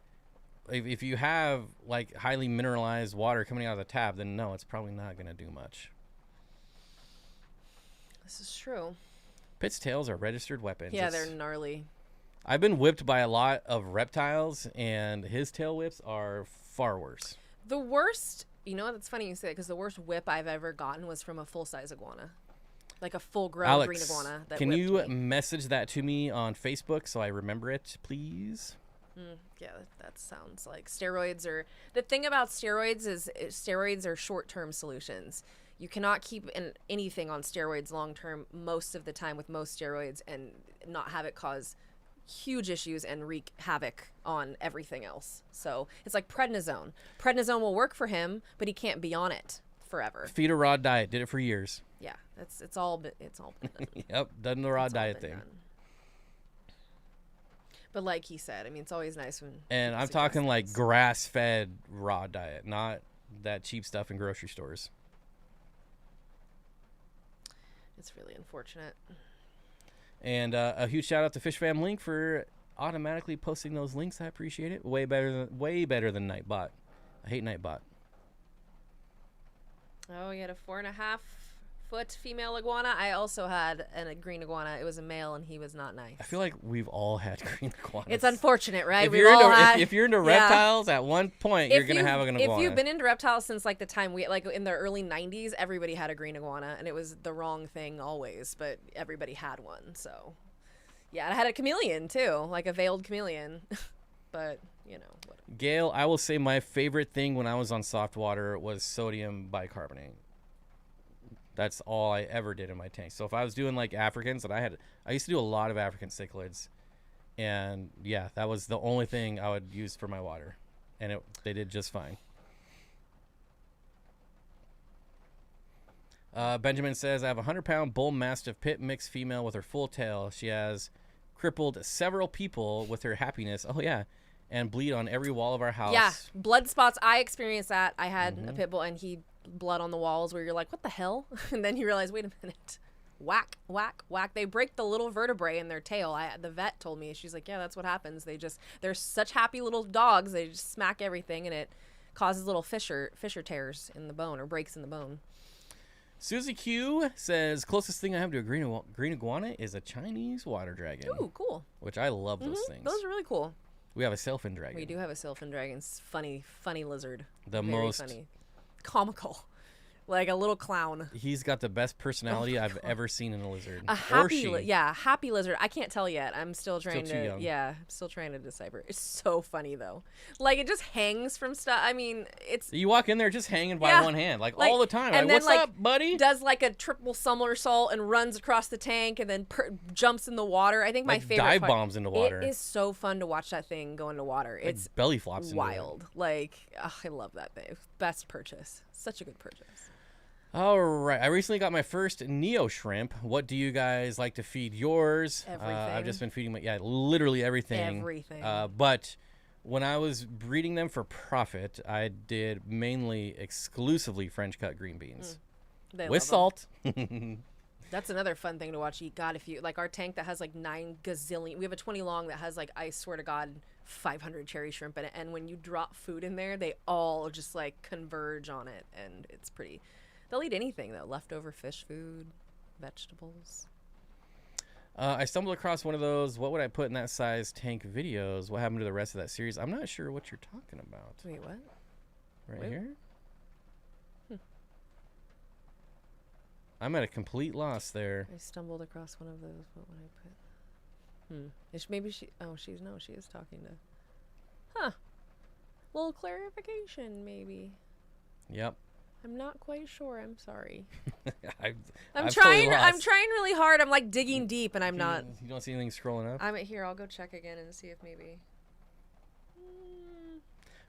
if you have, like, highly mineralized water coming out of the tap, then no, it's probably not going to do much. This is true. Pit's tails are registered weapons. Yeah, they're gnarly. I've been whipped by a lot of reptiles, and his tail whips are far worse. The worst... You know what? That's funny you say it because the worst whip I've ever gotten was from a full-size iguana. Like a full-grown green iguana. Can you message that to me on Facebook so I remember it, please? Yeah, that sounds like steroids are... The thing about steroids is steroids are short-term solutions. You cannot keep anything on steroids long-term most of the time with most steroids and not have it cause huge issues and wreak havoc on everything else. So it's like prednisone. Prednisone will work for him, but he can't be on it forever. Feed a raw diet. Did it for years. Yeah, it's all been done. Yep, done the raw diet thing. Done. But like he said, I mean, it's always nice when. And I'm talking like grass-fed raw diet, not that cheap stuff in grocery stores. It's really unfortunate. And a huge shout out to Fish Fam Link for automatically posting those links. I appreciate it. Way better than Nightbot. I hate Nightbot. Oh, you had a 4.5-foot female iguana. I also had a green iguana. It was a male, and he was not nice. I feel like we've all had green iguanas. It's unfortunate, right? If you're into reptiles, at one point you're gonna have an iguana. If you've been into reptiles since like the time like in the early 90s, everybody had a green iguana, and it was the wrong thing always, but everybody had one. So, yeah, I had a chameleon too, like a veiled chameleon, but you know. Whatever. Gail, I will say my favorite thing when I was on soft water was sodium bicarbonate. That's all I ever did in my tank. So if I was doing like Africans, I used to do a lot of African cichlids, and yeah, that was the only thing I would use for my water, and they did just fine. Benjamin says, I have a 100-pound bull mastiff pit mix female with her full tail. She has crippled several people with her happiness. Oh, yeah. And bleed on every wall of our house. Yeah, blood spots. I experienced that. I had a pit bull, and he blood on the walls where you're like, what the hell? And then you realize, wait a minute. Whack, whack, whack. They break the little vertebrae in their tail. The vet told me. She's like, yeah, that's what happens. They're such happy little dogs. They just smack everything, and it causes little fissure tears in the bone or breaks in the bone. Susie Q says, closest thing I have to a green iguana is a Chinese water dragon. Ooh, cool. Which I love those things. Those are really cool. We have a sailfin dragon. We do have a sailfin dragon. It's funny lizard. The Very most funny. Comical. Like a little clown. He's got the best personality I've ever seen in a lizard. A happy, happy lizard. I can't tell yet. I'm still trying too young. I'm still trying to decipher. It's so funny though. Like it just hangs from stuff. I mean, it's. You walk in there just hanging by one hand, like all the time. And like, then, what's up, buddy? Does like a triple somersault and runs across the tank and then jumps in the water. I think my favorite dive part, bombs into water. It is so fun to watch that thing go into water. Like it's belly flops. Wild. Like I love that thing. Best purchase. Such a good purchase. All right. I recently got my first Neo shrimp. What do you guys like to feed yours? Everything. I've just been feeding literally everything. Everything. But when I was breeding them for profit, I did mainly exclusively French cut green beans with salt. That's another fun thing to watch eat. God, if you like our tank that has like 9 gazillion, we have a 20 long that has like, I swear to God, 500 cherry shrimp in it. And when you drop food in there, they all just like converge on it. And it's pretty. They'll eat anything, though. Leftover fish food, vegetables. I stumbled across one of those, what would I put in that size tank videos? What happened to the rest of that series? I'm not sure what you're talking about. Wait, what? Right here? I'm at a complete loss there. I stumbled across one of those. What would I put? Maybe she... Oh, she is talking to... Huh. Little clarification, maybe. Yep. I'm not quite sure. I'm sorry. I'm trying. Totally I'm trying really hard. I'm like digging deep, and I'm not. You don't see anything scrolling up? I'm here. I'll go check again and see if maybe.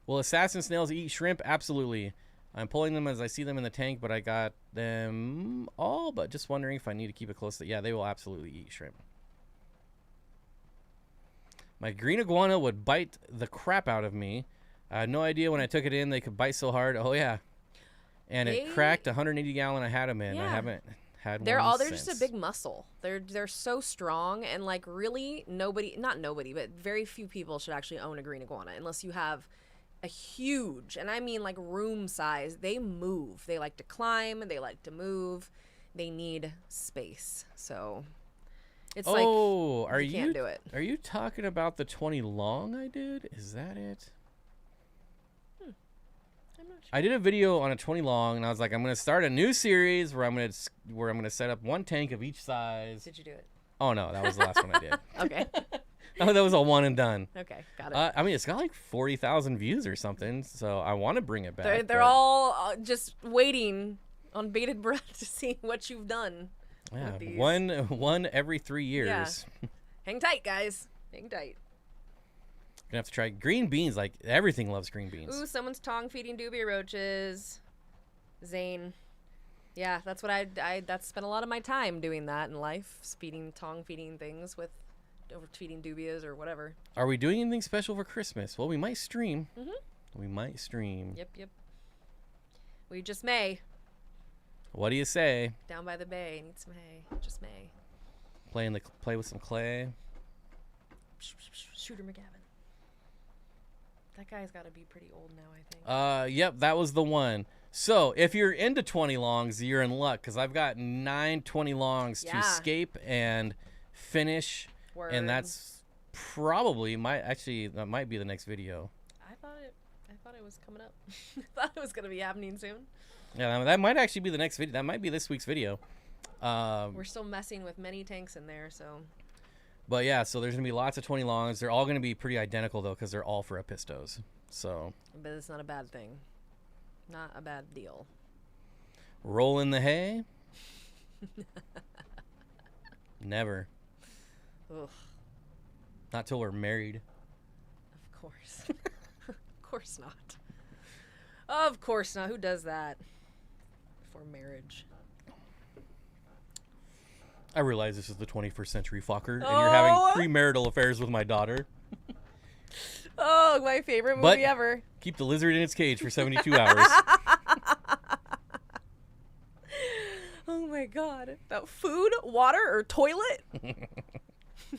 Will assassin snails eat shrimp? Absolutely. I'm pulling them as I see them in the tank, but I got them all. But just wondering if I need to keep it close. Yeah, they will absolutely eat shrimp. My green iguana would bite the crap out of me. I had no idea when I took it in they could bite so hard. Oh yeah. And it cracked 180 gallon I had them in. Yeah. I haven't had one they're since. just a big muscle. They're so strong, and like really not nobody, but very few people should actually own a green iguana unless you have a huge, and I mean like room size. They move. They like to climb. They like to move. They need space. So it's like you can't do it. Are you talking about the 20 long I did? Is that it? I did a video on a 20 long, and I was like, I'm going to start a new series where I'm going to set up one tank of each size. Did you do it? Oh no, that was the last one I did. Okay. Oh, that was a one and done. Okay, got it. I mean, it's got like 40,000 views or something, so I want to bring it back. They're all just waiting on bated breath to see what you've done. Yeah, one every 3 years. Yeah. Hang tight, guys. Hang tight. Gonna have to try green beans. Like everything loves green beans. Ooh, someone's tongue feeding dubia roaches. Zane. Yeah, that's what that's spent a lot of my time doing that in life, tongue feeding things with over feeding dubias or whatever. Are we doing anything special for Christmas? Well, we might stream. We might stream. Yep. We just may. What do you say? Down by the bay, need some hay. Just may. Play with some clay. Shooter McGavin. That guy's got to be pretty old now, I think. Yep, that was the one. So, if you're into 20 longs, you're in luck, because I've got 9 20 longs to escape and finish. Word. And that's probably that might be the next video. I thought it was coming up. I thought it was going to be happening soon. Yeah, that might actually be the next video. That might be this week's video. We're still messing with many tanks in there, so... But yeah, so there's going to be lots of 20 longs. They're all going to be pretty identical, though, because they're all for Epistos. So. But it's not a bad thing. Not a bad deal. Roll in the hay? Never. Ugh. Not till we're married. Of course. Of course not. Of course not. Who does that before marriage? I realize this is the 21st century, fucker, and you're having premarital affairs with my daughter. Oh, my favorite movie ever. Keep the lizard in its cage for 72 hours. Oh my god. About food, water, or toilet?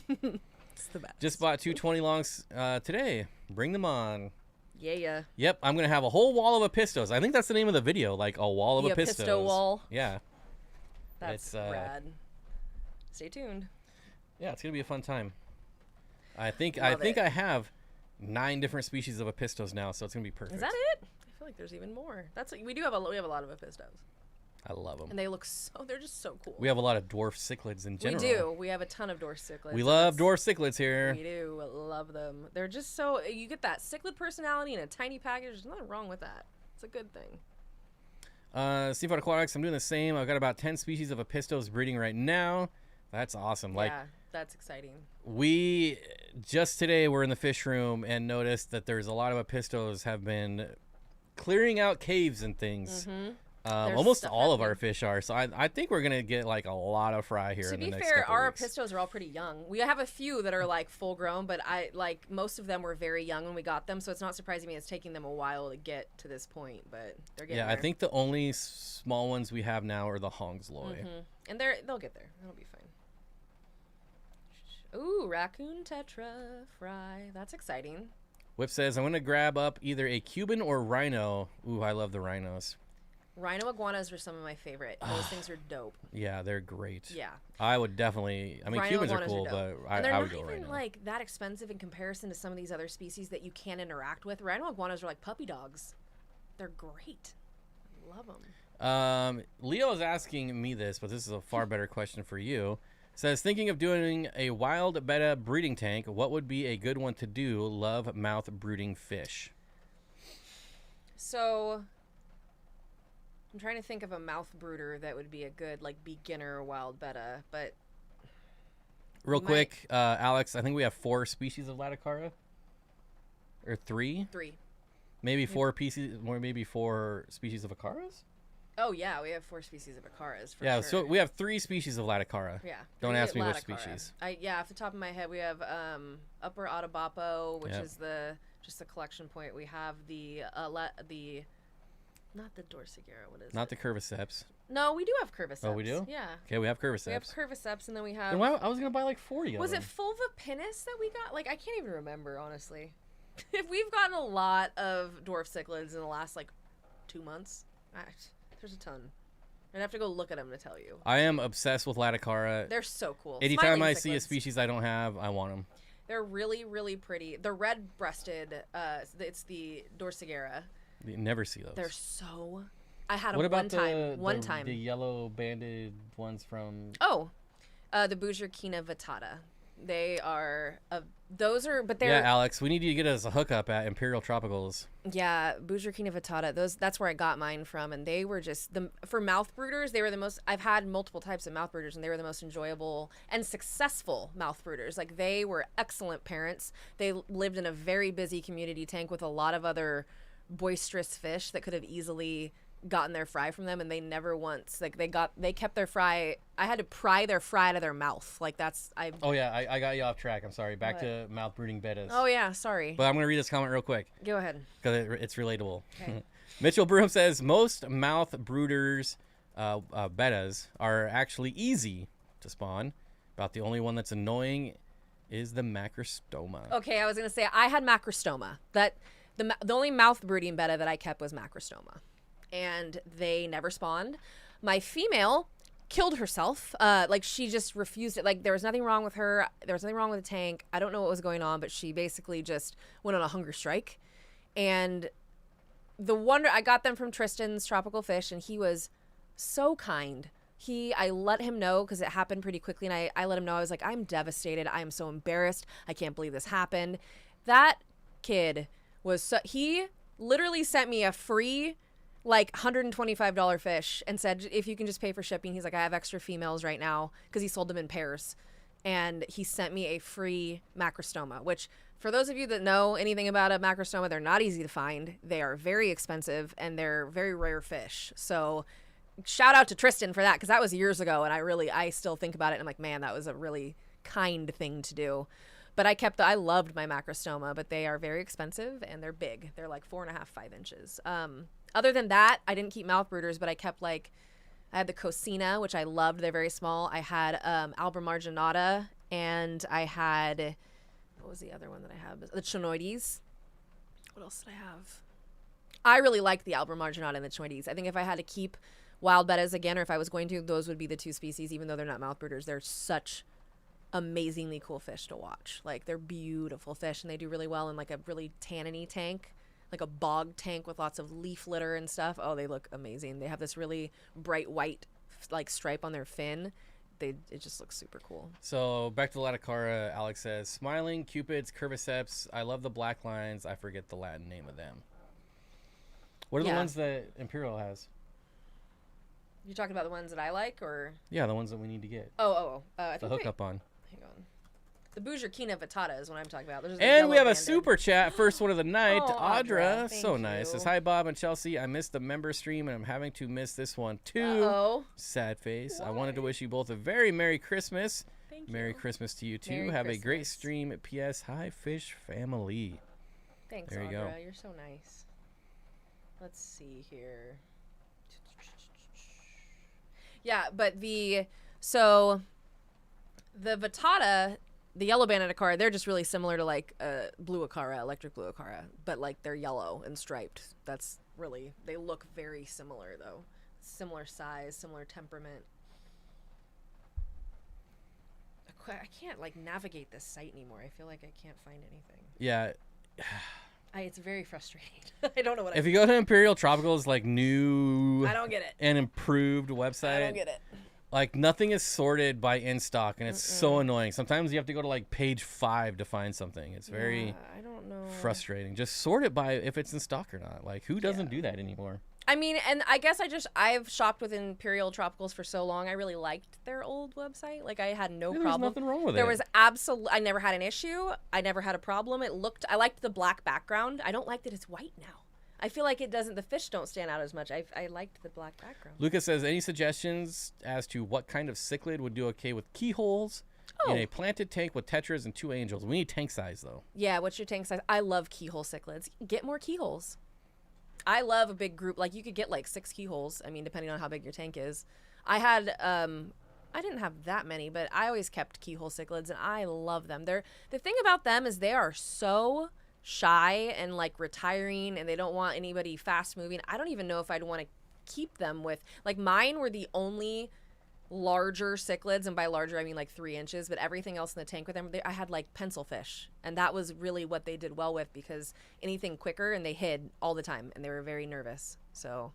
It's the best. Just bought 2 20 longs today. Bring them on. Yeah. Yep, I'm going to have a whole wall of Apistos. I think that's the name of the video, like a wall of Apistos. The Apisto wall. Yeah. That's rad. Stay tuned. Yeah, it's going to be a fun time. I think I have 9 different species of Apistos now, so it's going to be perfect. Is that it? I feel like there's even more. We have a lot of Apistos. I love them. And they're just so cool. We have a lot of dwarf cichlids in general. We do. We have a ton of dwarf cichlids. We love dwarf cichlids here. We do. Love them. They're just so, you get that cichlid personality in a tiny package. There's nothing wrong with that. It's a good thing. Steenfott Aquatics, I'm doing the same. I've got about 10 species of Apistos breeding right now. That's awesome. Yeah, that's exciting. We just today were in the fish room and noticed that there's a lot of Apistos have been clearing out caves and things. Mm-hmm. Almost all of our fish are, so I think we're gonna get like a lot of fry here in the next couple weeks. To be fair, our Apistos are all pretty young. We have a few that are like full grown, but most of them were very young when we got them, so it's not surprising me it's taking them a while to get to this point, but they're getting there. I think the only small ones we have now are the Hongsloi. Mm-hmm. And they'll get there. It'll be fine. Ooh, raccoon tetra fry. That's exciting. Whip says, I'm gonna grab up either a Cuban or rhino. Ooh, I love the rhinos. Rhino iguanas are some of my favorite. Those things are dope. Yeah, they're great. Yeah. I would definitely. I mean, Rhino Cubans are cool, but I would go rhino. They're not even like that expensive in comparison to some of these other species that you can interact with. Rhino iguanas are like puppy dogs. They're great. I love them. Leo is asking me this, but this is a far better question for you. Says, thinking of doing a wild betta breeding tank, what would be a good one to do? Love mouth brooding fish. So I'm trying to think of a mouth brooder that would be a good like beginner wild betta, but real quick, Alex, I think we have 4 species of Laticara, or 3. 3. Maybe 4 pieces, or maybe 4 species of Acaras. Oh yeah, we have 4 species of Acaras. Yeah, sure. so we have 3 species of Laticara. Yeah. Don't ask me Laticara. which species. Off the top of my head, we have Upper Otabapo, which is just the collection point. We have the not the Dorsigera. What is it? Not the Curviceps. No, we do have Curviceps. Oh, we do? Yeah. Okay, we have Curviceps. We have Curviceps, and then we have. Then why, I was gonna buy like 40 of Was them. it Fulvipinus that we got? Like I can't even remember honestly. We've gotten a lot of dwarf cichlids in the last like 2 months. There's a ton. I'd have to go look at them to tell you. I am obsessed with Laticara. They're so cool. Anytime I see a species I don't have, I want them. They're really, really pretty. The red-breasted, it's the Dorsigera. You never see those. They're so... I had them one time. The yellow banded ones from... Oh, the Bujerkina vittata. They are... those are... But they're... Yeah, Alex, we need you to get us a hookup at Imperial Tropicals. Yeah, Bujerkina vittata. That's where I got mine from, and they were just... For mouth brooders, they were the most... I've had multiple types of mouth brooders, and they were the most enjoyable and successful mouth brooders. Like, they were excellent parents. They lived in a very busy community tank with a lot of other boisterous fish that could have easily gotten their fry from them, and they never once they kept their fry. I had to pry their fry out of their mouth. Like that's I got you off track. I'm sorry. Back to mouth brooding bettas. Oh yeah, sorry. But I'm gonna read this comment real quick. Go ahead. Because it's relatable. Okay. Mitchell Broom says most mouth brooders bettas are actually easy to spawn. About the only one that's annoying is the macrostoma. Okay, I was gonna say I had macrostoma. The only mouth brooding betta that I kept was macrostoma. And they never spawned. My female killed herself. Like she just refused it. Like there was nothing wrong with her. There was nothing wrong with the tank. I don't know what was going on, but she basically just went on a hunger strike. And I got them from Tristan's Tropical Fish, and he was so kind. I let him know because it happened pretty quickly, and I let him know. I was like, I'm devastated. I am so embarrassed. I can't believe this happened. That kid he literally sent me a free like $125 fish and said, if you can just pay for shipping. He's like, I have extra females right now because he sold them in pairs. And he sent me a free macrostoma, which for those of you that know anything about a macrostoma, they're not easy to find. They are very expensive and they're very rare fish. So shout out to Tristan for that, because that was years ago, and I still think about it and I'm like, man, that was a really kind thing to do. But I loved my macrostoma, but they are very expensive and they're big. They're like 4.5, 5 inches. Other than that, I didn't keep mouth brooders, but I kept I had the Cocina, which I loved. They're very small. I had Albra marginata, and I had, what was the other one that I have? The Chinoides. What else did I have? I really liked the Albra marginata and the Chinoides. I think if I had to keep wild bettas again, or if I was going to, those would be the two species, even though they're not mouth brooders. They're such amazingly cool fish to watch. Like, they're beautiful fish, and they do really well in like a really tanniny tank, like a bog tank with lots of leaf litter and stuff. Oh, they look amazing. They have this really bright white like stripe on their fin. It just looks super cool. So back to the Laticara, Alex says, smiling, cupids, curviceps. I love the black lines. I forget the Latin name of them. What are the ones that Imperial has? You're talking about the ones that I like, or? Yeah, the ones that we need to get. I think hook up on. Hang on. The Bujerkina vittata is what I'm talking about. And we have a super chat, first one of the night. Oh, Audra, thank so you. nice. Says, hi, Bob and Chelsea. I missed the member stream, and I'm having to miss this one, too. Uh-oh. Sad face. Why? I wanted to wish you both a very Merry Christmas. Thank Merry you. Christmas to you, too. Merry Have a great Christmas. stream. P.S. Hi, Fish Family. Thanks, There you Audra. go. You're so nice. Let's see here. Yeah, but the Vittata, the yellow banded acara, they're just really similar to like blue acara, electric blue acara, but like they're yellow and striped. That's really, they look very similar though. Similar size, similar temperament. I can't like navigate this site anymore. I feel like I can't find anything. Yeah. It's very frustrating. I don't know what If you go to Imperial Tropical's like new I don't get it. and improved website, I don't get it. like nothing is sorted by in stock, and it's so annoying. Sometimes you have to go to like page 5 to find something. It's very I don't know. frustrating. Just sort it by if it's in stock or not. Like, who doesn't do that anymore? I mean, and I guess I've shopped with Imperial Tropicals for so long. I really liked their old website. Like, I had no There's problem. nothing wrong with There it. was I never had an issue. I never had a problem. I liked the black background. I don't like that it's white now. I feel like the fish don't stand out as much. I liked the black background. Lucas says, any suggestions as to what kind of cichlid would do okay with keyholes in a planted tank with tetras and 2 angels? We need tank size, though. Yeah, what's your tank size? I love keyhole cichlids. Get more keyholes. I love a big group. Like, you could get like 6 keyholes. I mean, depending on how big your tank is. I had, I didn't have that many, but I always kept keyhole cichlids, and I love them. The thing about them is they are so shy and like retiring, and they don't want anybody fast moving. I don't even know if I'd want to keep them with, like, mine were the only larger cichlids, and by larger I mean like 3 inches, but everything else in the tank with them, I had like pencil fish, and that was really what they did well with, because anything quicker, and they hid all the time, and they were very nervous. So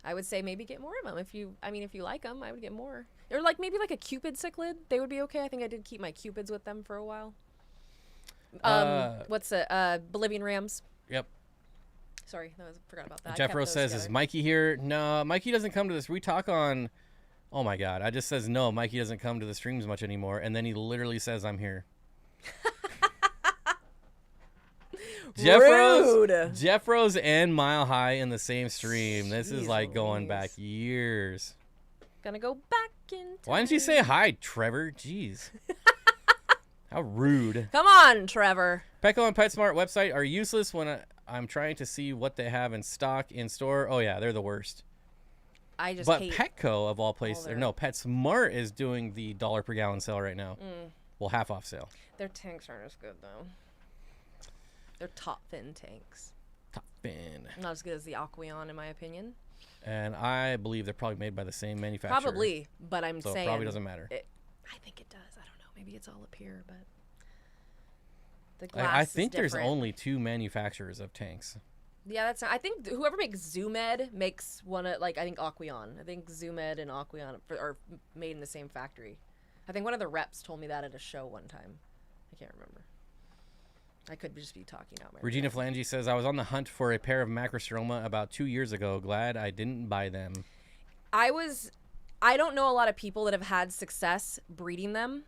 I would say maybe get more of them. If you like them, I would get more. Or like maybe like a cupid cichlid, they would be okay. I think I did keep my cupids with them for a while. What's Bolivian rams? Yep. Sorry, forgot about that. Jeff Rose says, is Mikey here? No, Mikey doesn't come to this. We talk on, oh my God. I just says, no, Mikey doesn't come to the streams much anymore. And then he literally says, I'm here. Jeff Rose and Mile High in the same stream. This is like going back years. Gonna go back in time. Why didn't you say hi, Trevor? Jeez. How rude. Come on, Trevor. Petco and PetSmart website are useless when I'm trying to see what they have in stock in store. Oh, yeah, they're the worst. I just But hate Petco, of all places, or no, PetSmart is doing the $1 per gallon sale right now. Well, half off sale. Their tanks aren't as good, though. They're top fin tanks. Top fin. Not as good as the Aquarium, in my opinion. And I believe they're probably made by the same manufacturer. Probably, but I'm so saying it probably doesn't matter. I think it does. I don't know. Maybe it's all up here, but the glass I think is there's different. only 2 manufacturers of tanks. Yeah, I think whoever makes Zoomed makes one of, like, I think Aquarium. I think Zoomed and Aquarium are made in the same factory. I think one of the reps told me that at a show one time. I can't remember. I could just be talking out my Regina Flange says, I was on the hunt for a pair of Macrostroma about 2 years ago. Glad I didn't buy them. I don't know a lot of people that have had success breeding them,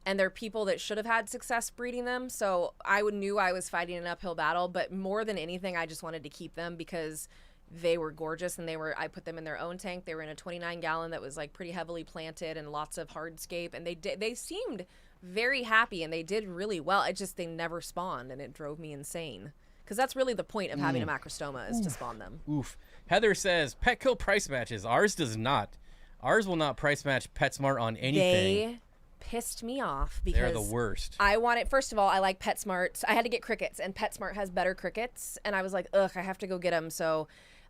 and they're people that should have had success breeding them. So knew I was fighting an uphill battle, but more than anything, I just wanted to keep them because They were gorgeous, and I put them in their own tank. They were in a 29-gallon that was like pretty heavily planted and lots of hardscape, and they seemed very happy, and they did really well. They never spawned, and it drove me insane. Because that's really the point of having a macrostoma, is to spawn them. Oof. Heather says, Petco price matches. Ours does not. Ours will not price match PetSmart on anything. They pissed me off because they're the worst. I wanted, first of all, I like PetSmart. I had to get crickets, and PetSmart has better crickets, and I was like, ugh, I have to go get them, so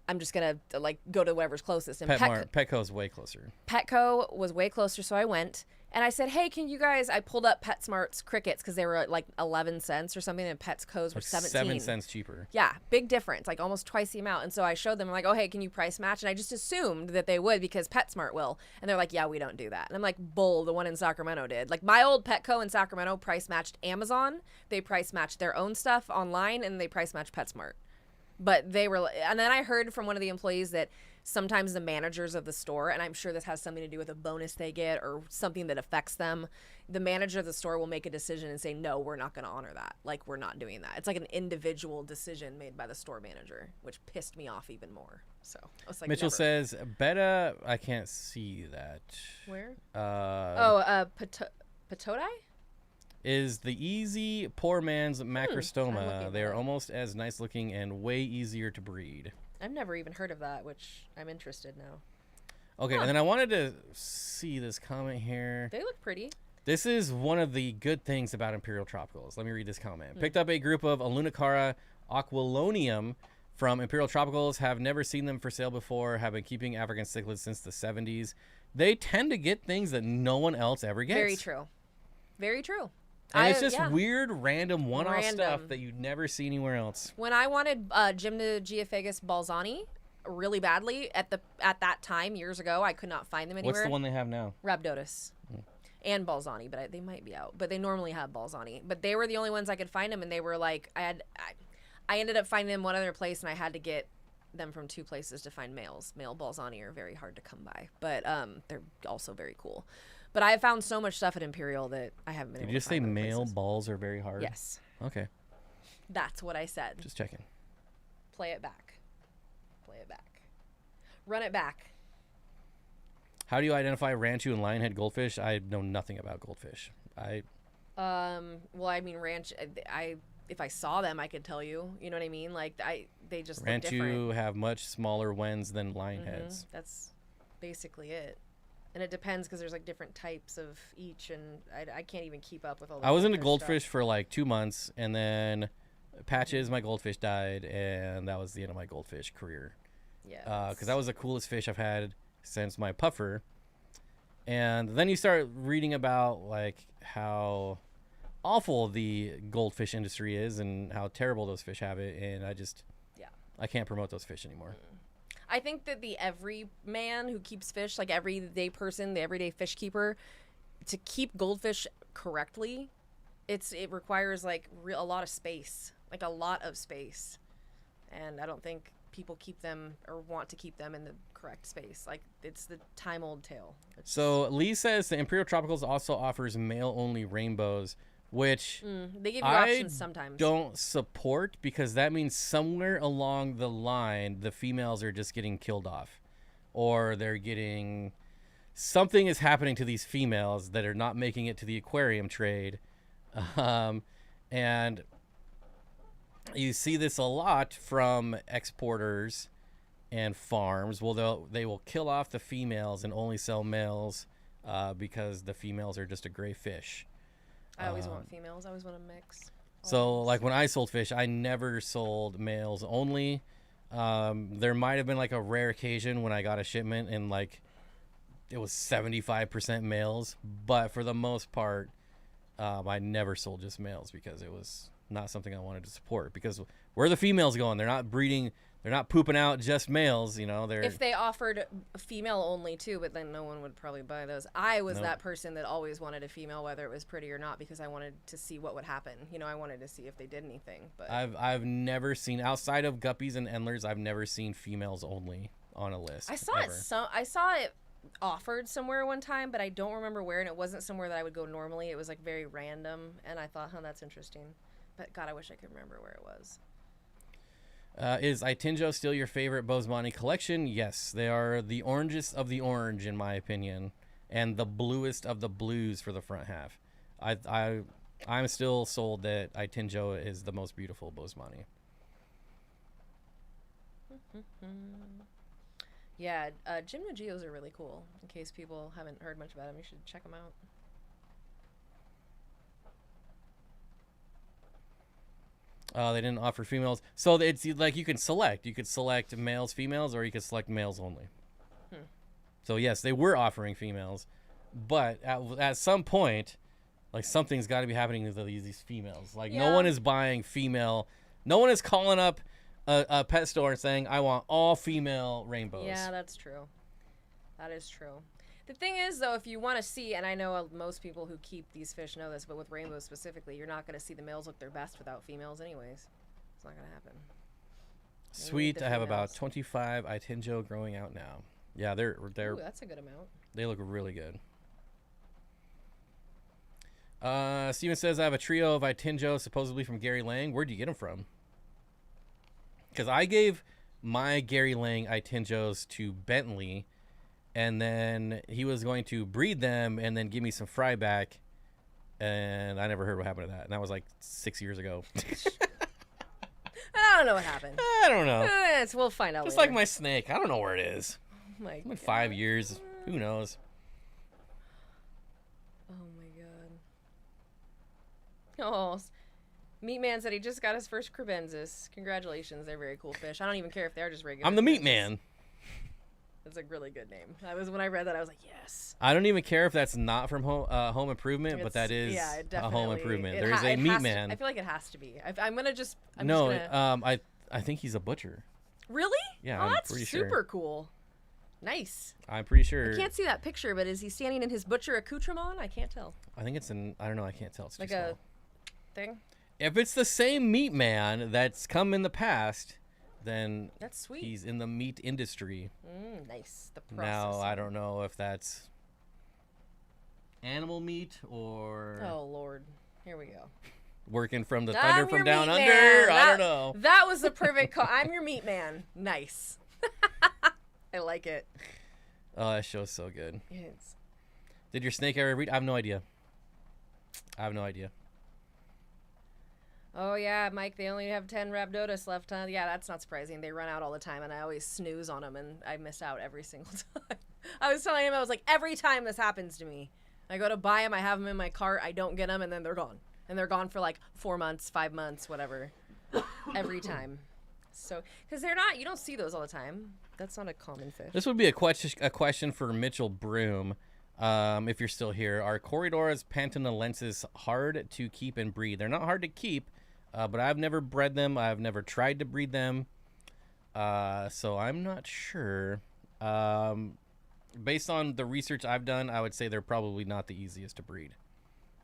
I'm just gonna like go to whatever's closest. And Petco's way closer. Petco was way closer, so I went and I said, "Hey, can you guys?" I pulled up PetSmart's crickets because they were like 11 cents or something, and Petco's were 17. 7 cents cheaper. Yeah, big difference, like almost twice the amount. And so I showed them, I'm like, "Oh, hey, can you price match?" And I just assumed that they would because PetSmart will. And they're like, "Yeah, we don't do that." And I'm like, "Bull, the one in Sacramento did." Like my old Petco in Sacramento price matched Amazon. They price matched their own stuff online, and they price matched PetSmart. But they were, and then I heard from one of the employees that sometimes the managers of the store, and I'm sure this has something to do with a bonus they get or something that affects them, the manager of the store will make a decision and say, no, we're not going to honor that. Like, we're not doing that. It's like an individual decision made by the store manager, which pissed me off even more. So I was like, Mitchell says, Beta, I can't see that. Where? Patodi? Is the easy poor man's macrostoma. They are almost as nice looking and way easier to breed. I've never even heard of that, which I'm interested now. Okay, and then I wanted to see this comment here. They look pretty. This is one of the good things about Imperial Tropicals. Let me read this comment. Picked up a group of Alunicara aquilonium from Imperial Tropicals. Have never seen them for sale before. Have been keeping African cichlids since the 70s. They tend to get things that no one else ever gets. Very true. Very true. And it's just weird, random, one-off stuff that you'd never see anywhere else. When I wanted Gymnogeophagus balzani really badly at that time years ago, I could not find them anywhere. What's the one they have now? Rhabdotis. And balzani, but they might be out. But they normally have balzani. But they were the only ones I could find them, and they were like, I ended up finding them one other place, and I had to get them from 2 places to find males. Male balzani are very hard to come by, but they're also very cool. But I have found so much stuff at Imperial that I haven't been able to find. Did you just say male balls are very hard? Yes. Okay. That's what I said. Just checking. Play it back. Play it back. Run it back. How do you identify ranchu and lionhead goldfish? I know nothing about goldfish. Well, I mean, if I saw them, I could tell you. You know what I mean? Like, they just look different. Ranchu have much smaller wens than lionheads. That's basically it. And it depends because there's like different types of each, and I can't even keep up with all. I was into goldfish for like 2 months, and then Patches, my goldfish, died, and that was the end of my goldfish career. Yeah. Because that was the coolest fish I've had since my puffer. And then you start reading about like how awful the goldfish industry is and how terrible those fish have it, and I can't promote those fish anymore. I think that the everyman who keeps fish, like everyday person, the everyday fish keeper, to keep goldfish correctly, it requires like a lot of space, and I don't think people keep them or want to keep them in the correct space. Like, it's the time-old tale. So Lee says the Imperial Tropicals also offers male-only rainbows, which they give you options sometimes. Don't support, because that means somewhere along the line the females are just getting killed off, or they're getting something is happening to these females that are not making it to the aquarium trade, and you see this a lot from exporters and farms. Well, they will kill off the females and only sell males because the females are just a gray fish. I always want females. I always want to mix. So, like, when I sold fish, I never sold males only. There might have been, like, a rare occasion when I got a shipment and, like, it was 75% males. But for the most part, I never sold just males because it was not something I wanted to support. Because where are the females going? They're not breeding. They're not pooping out just males, you know. If they offered female only too, but then no one would probably buy those. I was that person that always wanted a female, whether it was pretty or not, because I wanted to see what would happen. You know, I wanted to see if they did anything. But I've never seen, outside of guppies and endlers, I've never seen females only on a list. I saw it offered somewhere one time, but I don't remember where, and it wasn't somewhere that I would go normally. It was like very random, and I thought, that's interesting. But God, I wish I could remember where it was. Is Itinjo still your favorite Bosemani collection? Yes, they are the orangest of the orange, in my opinion, and the bluest of the blues for the front half. I'm still sold that Itinjo is the most beautiful Bosemani. Yeah, Gymnogeos are really cool. In case people haven't heard much about them, you should check them out. They didn't offer females. So it's like you can select. You could select males, females, or you could select males only. So yes, they were offering females. But at some point, like something's got to be happening to these females. Like no one is buying female. No one is calling up a pet store and saying, I want all female rainbows. Yeah, that's true. That is true. The thing is, though, if you want to see, and I know most people who keep these fish know this, but with rainbows specifically, you're not going to see the males look their best without females anyways. It's not going to happen. Sweet. I have about 25 Itinjo growing out now. Yeah, they're. Ooh, that's a good amount. They look really good. Steven says, I have a trio of Itinjo supposedly from Gary Lang. Where'd you get them from? Because I gave my Gary Lang Itinjos to Bentley, and then he was going to breed them and then give me some fry back, and I never heard what happened to that. And that was like 6 years ago. I don't know what happened. I don't know. We'll find out Just later. like my snake. I don't know where it is. Oh my It's been God. 5 years. Who knows? Oh my God. Oh, Meat Man said he just got his first crebensis. Congratulations, they're very cool fish. I don't even care if they're just regular. I'm the meat crebensis. man. That's a really good name. When I read that, I was like, yes. I don't even care if that's not from Home Improvement, but that is it a Home Improvement. it There's ha- a it meat has to- man. I feel like it has to be. I'm gonna just. No, just gonna... I think he's a butcher. Really? Yeah, Oh, I'm that's pretty super sure. cool. Nice. I'm pretty sure. I can't see that picture, but is he standing in his butcher accoutrement? I can't tell. I think it's in. I don't know. I can't tell. It's too Like small. a thing. If it's the same meat man that's come in the past, then That's sweet. he's in the meat industry. Nice. The Now process. I don't know if that's animal meat or Oh Lord. Here we go. working from the I'm thunder your from down meat under. man. I don't know. That was the perfect call. I'm your meat man. Nice. I like it. Oh, that show's so good. It's... Did your snake ever read? I have no idea. I have no idea. Oh yeah, Mike. They only have 10 Rhabdotus left. Huh? Yeah, that's not surprising. They run out all the time, and I always snooze on them, and I miss out every single time. I was telling him, I was like, every time this happens to me, I go to buy them, I have them in my cart, I don't get them, and then they're gone. And they're gone for like 4 months, 5 months, whatever. Every time. So, because they're not, you don't see those all the time. That's not a common fish. This would be a question for Mitchell Broom. If you're still here, are Corridoras pantanensis hard to keep and breed? They're not hard to keep, but I've never bred them. I've never tried to breed them, so I'm not sure. Based on the research I've done, I would say they're probably not the easiest to breed.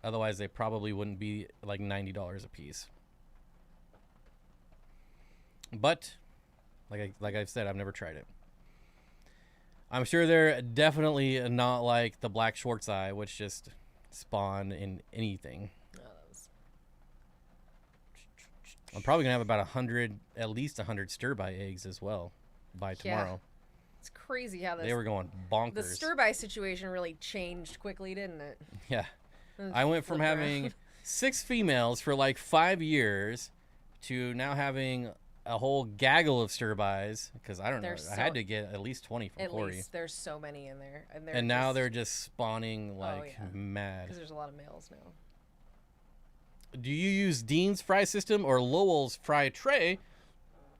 Otherwise, they probably wouldn't be like $90 a piece. But, like I've said, I've never tried it. I'm sure they're definitely not like the black Schwartz eye, which just spawn in anything. I'm probably gonna have about 100, at least 100 stir-by eggs as well by tomorrow. It's crazy how They were going bonkers. the stir-by situation really changed quickly, didn't it? Yeah. I went from having 6 females for like 5 years to now having a whole gaggle of stir-bys, because I don't know. I had to get at least 20 from Corey. Least there's so many in there. And now they're just spawning like mad. Because there's a lot of males now. Do you use Dean's fry system or Lowell's fry tray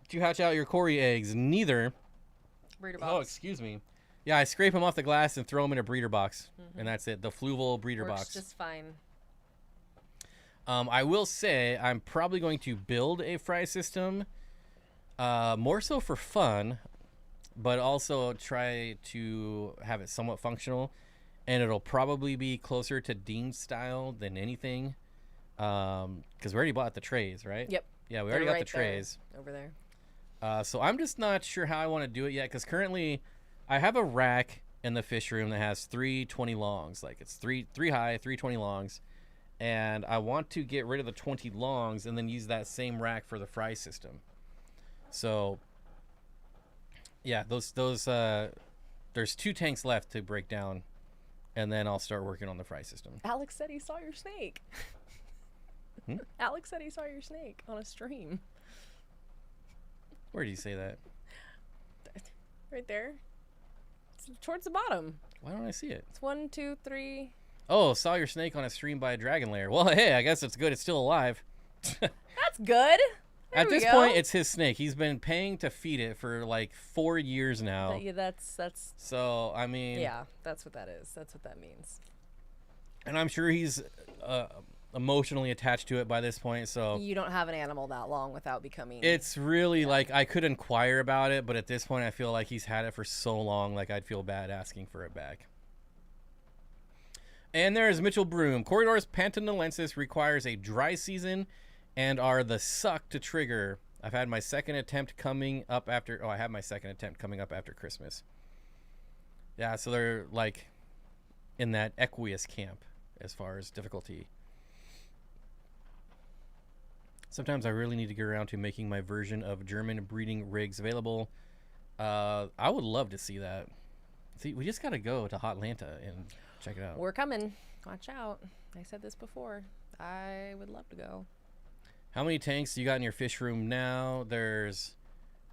to hatch out your Corey eggs? Neither. Breeder box. Oh, excuse me. Yeah, I scrape them off the glass and throw them in a breeder box, and that's it. The Fluval breeder Works box. just fine. I will say I'm probably going to build a fry system, more so for fun, but also try to have it somewhat functional, and it'll probably be closer to Dean's style than anything, because we already bought the trays, right? Yep. Yeah, we already got the trays. Over there. So I'm just not sure how I want to do it yet, because currently I have a rack in the fish room that has 320 longs. Like it's three high, 320 longs. And I want to get rid of the 20 longs and then use that same rack for the fry system. So yeah, those there's 2 tanks left to break down, and then I'll start working on the fry system. Alex said he saw your snake. Alex said he saw your snake on a stream. Where did you say that? Right there. It's towards the bottom. Why don't I see it? It's 1, 2, 3. Oh, saw your snake on a stream by a dragon lair. Well, hey, I guess it's good. It's still alive. That's good. At this point, it's his snake. He's been paying to feed it for like 4 years now. Yeah, that's. So I mean. Yeah, that's what that is. That's what that means. And I'm sure he's emotionally attached to it by this point. So you don't have an animal that long without becoming. It's really like I could inquire about it, but at this point, I feel like he's had it for so long. Like I'd feel bad asking for it back. And there's Mitchell Broom. Corridors Pantanensis requires a dry season and are the suck to trigger. I've had my second attempt coming up after. Oh, I have my second attempt coming up after Christmas. Yeah, so they're like in that Aquarius camp as far as difficulty. Sometimes I really need to get around to making my version of German breeding rigs available. I would love to see that. See, we just got to go to Hotlanta and check it out. We're coming. Watch out. I said this before. I would love to go. How many tanks do you got in your fish room now? There's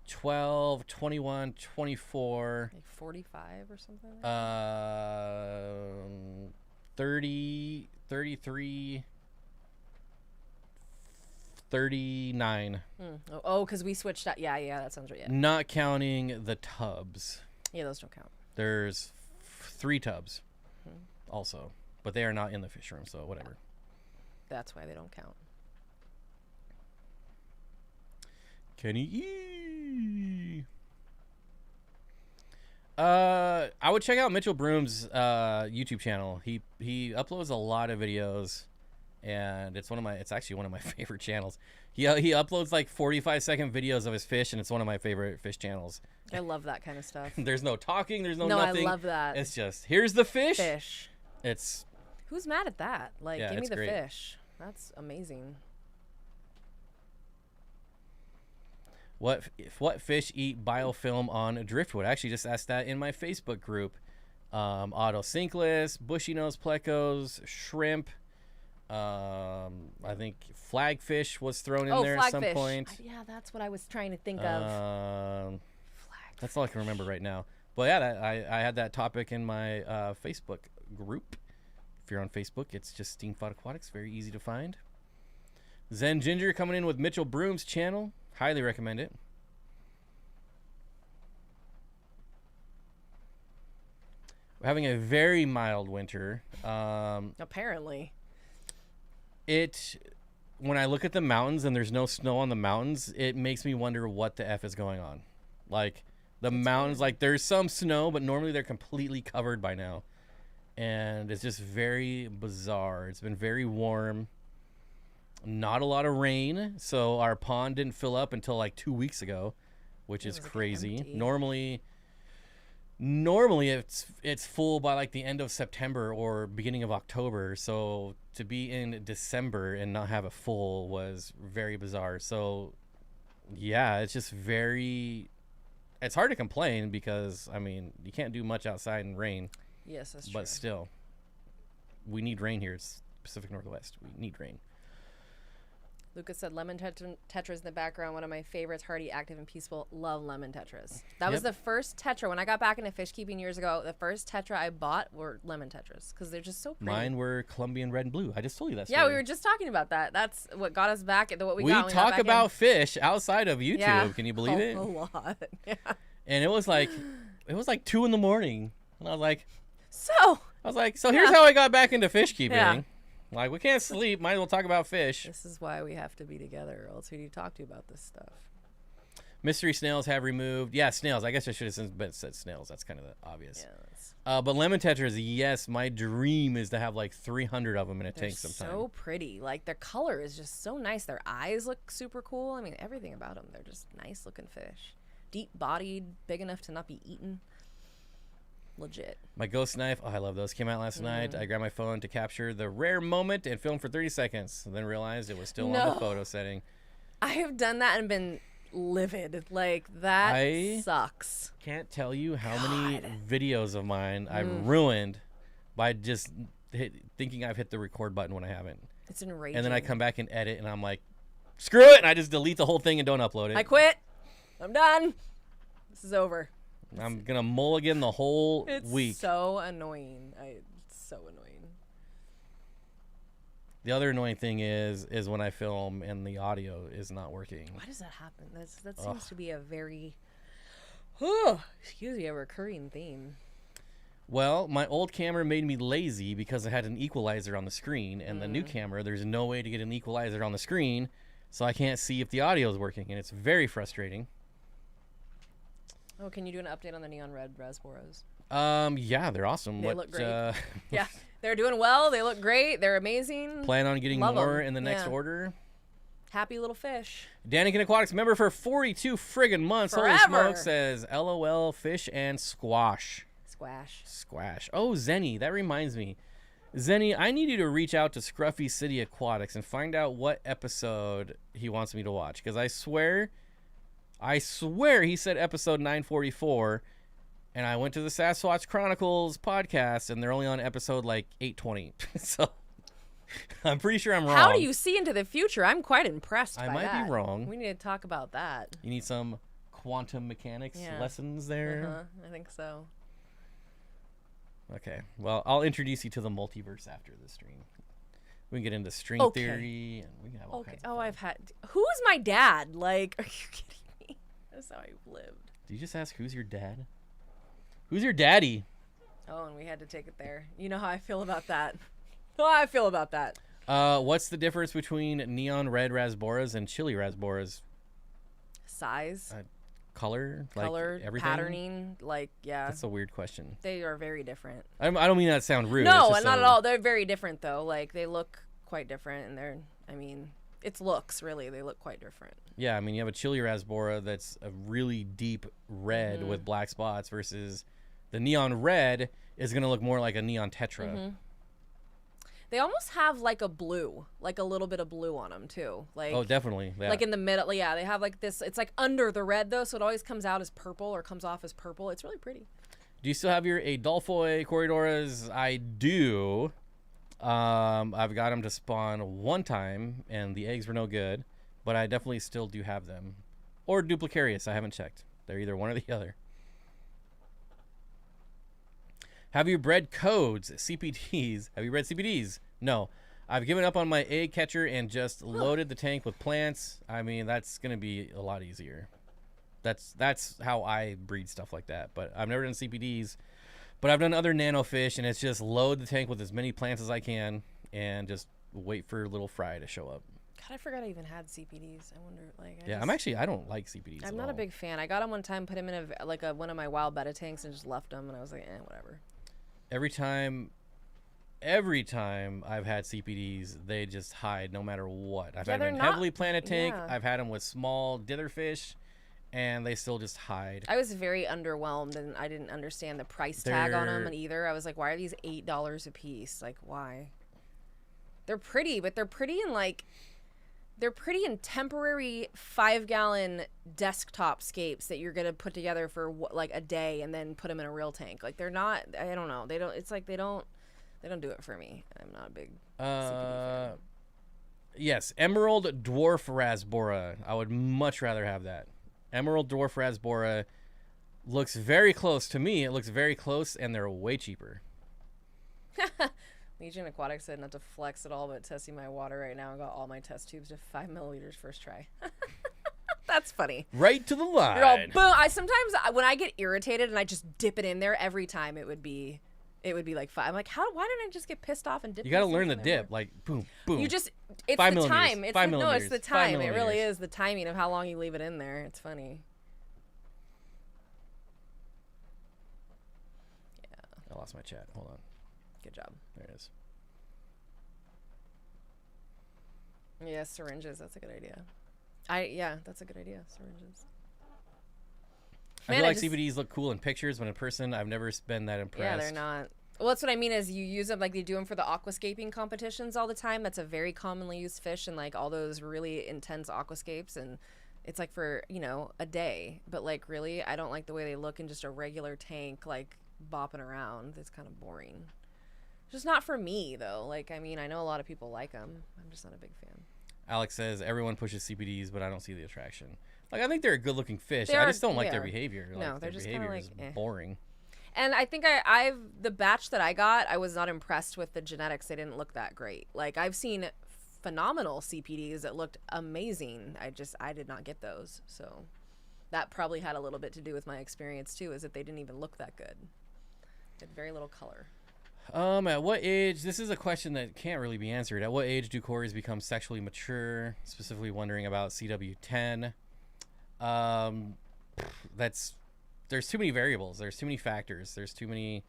12, 21, 24. Like 45 or something like that? 30, 33, 39. Oh, because we switched out. Yeah, that sounds right. Yeah. Not counting the tubs. Yeah, those don't count. There's 3 tubs also, but they are not in the fish room, so whatever. That's why they don't count. Kenny E. I would check out Mitchell Broom's YouTube channel. He uploads a lot of videos, and it's actually one of my favorite channels. He uploads like 45-second videos of his fish, and it's one of my favorite fish channels. I love that kind of stuff. There's no talking. There's nothing. I love that. It's just here's the fish. It's. Who's mad at that? Like, yeah, give me the great. fish. That's amazing. What fish eat biofilm on driftwood? I actually just asked that in my Facebook group. Autocinkless, bushy nose plecos, shrimp. I think flagfish was thrown in there at some point. Yeah, that's what I was trying to think of. That's all I can remember right now. But yeah, I had that topic in my Facebook group. If you're on Facebook, it's just Steenfott Aquatics. Very easy to find. Zen Ginger coming in with Mitchell Broom's channel. Highly recommend it. We're having a very mild winter. Apparently. When I look at the mountains and there's no snow on the mountains, it makes me wonder what the F is going on. Like, the mountains, like, there's some snow, but normally they're completely covered by now. And it's just very bizarre. It's been very warm. Not a lot of rain, so our pond didn't fill up until like 2 weeks ago, which is crazy. Normally it's full by like the end of September or beginning of October. So to be in December and not have a full was very bizarre. So yeah, it's just it's hard to complain because I mean you can't do much outside in rain. Yes, that's true. But still, we need rain here. It's Pacific Northwest. We need rain. Lucas said lemon tetras in the background. One of my favorites, hearty, active, and peaceful. Love lemon tetras. That was the first tetra. When I got back into fish keeping years ago, the first tetra I bought were lemon tetras because they're just so pretty. Mine were Colombian red and blue. I just told you that story. Yeah, we were just talking about that. That's what got us back at what we got. We talk about fish outside of YouTube. Yeah. Can you believe it? A lot. Yeah. And it was like 2 a.m. and I was like, so here's how I got back into fish keeping. Yeah. Like, we can't sleep. Might as well talk about fish. This is why we have to be together, or else who do you talk to about this stuff? Mystery snails have removed. Yeah, snails. I guess I should have said snails. That's kind of obvious. Yeah, but lemon tetras, yes, my dream is to have like 300 of them in a tank sometime. So pretty. Like, their color is just so nice. Their eyes look super cool. I mean, everything about them. They're just nice looking fish. Deep-bodied, big enough to not be eaten. Legit. My ghost knife, I love those. Came out last night. I grabbed my phone to capture the rare moment and filmed for 30 seconds. And then realized it was still on the photo setting. I have done that and been livid. Like, that sucks. Can't tell you how many videos of mine I've ruined by just thinking I've hit the record button when I haven't. It's enraging. And then I come back and edit, and I'm like, screw it, and I just delete the whole thing and don't upload it. I quit. I'm done. This is over. I'm going to mulligan the whole week. It's so annoying. It's so annoying. The other annoying thing is when I film and the audio is not working. Why does that happen? That seems to be a very, a recurring theme. Well, my old camera made me lazy because I had an equalizer on the screen, and the new camera, there's no way to get an equalizer on the screen, so I can't see if the audio is working, and it's very frustrating. Oh, can you do an update on the neon red Rasboras? Yeah, they're awesome. They look great. Yeah, they're doing well. They look great. They're amazing. Plan on getting more in the next order. Happy little fish. Danican Aquatics member for 42 friggin' months. Forever. Holy smoke, says LOL fish and squash. Squash. Oh, Zenny, that reminds me. Zenny, I need you to reach out to Scruffy City Aquatics and find out what episode he wants me to watch. Because I swear he said episode 944, and I went to the Sasquatch Chronicles podcast, and they're only on episode like 820. So I'm pretty sure I'm wrong. How do you see into the future? I'm quite impressed by that. I might be wrong. We need to talk about that. You need some quantum mechanics lessons there? I think so. Okay. Well, I'll introduce you to the multiverse after the stream. We can get into string theory, and we can have all kinds of fun. Who's my dad? Like, are you kidding me? That's how I've lived. Did you just ask who's your dad? Who's your daddy? Oh, and we had to take it there. You know how I feel about that. What's the difference between neon red Rasboras and chili Rasboras? Size. Color, everything? Patterning, That's a weird question. They are very different. I don't mean that to sound rude. No, not at all. They're very different, though. Like, they look quite different, and it's looks, really. They look quite different. Yeah, you have a chili Rasbora that's a really deep red with black spots versus the neon red is going to look more like a neon tetra. They almost have like a blue, like a little bit of blue on them too. Like, oh, definitely. Yeah. Like in the middle, they have like this. It's like under the red though, so it always comes out as purple or comes off as purple. It's really pretty. Do you still have your Adolphoi Corridoras? I do. I've got them to spawn one time, and the eggs were no good, but I definitely still do have them. Or Duplicarius, I haven't checked. They're either one or the other. Have you bred codes, CPDs? Have you bred CPDs? No. I've given up on my egg catcher and just loaded the tank with plants. That's going to be a lot easier. That's how I breed stuff like that. But I've never done CPDs. But I've done other nanofish, and it's just load the tank with as many plants as I can and just wait for little Fry to show up. God, I forgot I even had CPDs. I wonder, I don't like CPDs. I'm not a big fan. I got them one time, put them in one of my wild betta tanks, and just left them, and I was like, whatever. Every time I've had CPDs, they just hide no matter what. I've had them in heavily planted tank. Yeah. I've had them with small ditherfish, and they still just hide. I was very underwhelmed, and I didn't understand the price tag on them either. I was like, why are these $8 a piece? Like, why? They're pretty, but they're pretty in temporary 5-gallon desktop scapes that you're gonna put together for like a day and then put them in a real tank. Like, they're not. I don't know. They don't. It's like they don't do it for me. I'm not a big CPD fan. Yes, Emerald Dwarf Rasbora. I would much rather have that. Emerald Dwarf Rasbora looks very close to me. It looks very close, and they're way cheaper. Legion Aquatics said not to flex at all, but testing my water right now. I got all my test tubes to 5 milliliters first try. That's funny. Right to the line. You're all, boom. Sometimes when I get irritated and I just dip it in there, every time it would be like 5. I'm like, why didn't I just get pissed off and dip? You got to learn the dip, like boom, boom. It's 5 the time. It's 5 no, it's the time. It really 5 is the timing of how long you leave it in there. It's funny. Yeah. I lost my chat. Hold on. Good job. There it is. Yeah, syringes. That's a good idea. That's a good idea. Syringes. I feel like CBDs look cool in pictures, but in person, I've never been that impressed. Yeah, they're not. Well, that's what I mean is you use them, like they do them for the aquascaping competitions all the time. That's a very commonly used fish in like all those really intense aquascapes, and It's like for, you know, a day. But like really, I don't like the way they look in just a regular tank, like bopping around. It's kind of boring. Just not for me though. Like, I mean, I know a lot of people like them. I'm just not a big fan. Alex says everyone pushes CPDs, but I don't see the attraction. Like, I think they're a good-looking fish. They I are, just don't like they their are. behavior. No, like, they're their just behavior kinda is like, boring. And I think the batch that I got, I was not impressed with the genetics. They didn't look that great. Like, I've seen phenomenal CPDs that looked amazing. I did not get those. So that probably had a little bit to do with my experience too, is that they didn't even look that good. They had very little color. At what age? This is a question that can't really be answered. At what age do Corys become sexually mature? Specifically wondering about CW10. There's too many variables. There's too many factors. There's too many.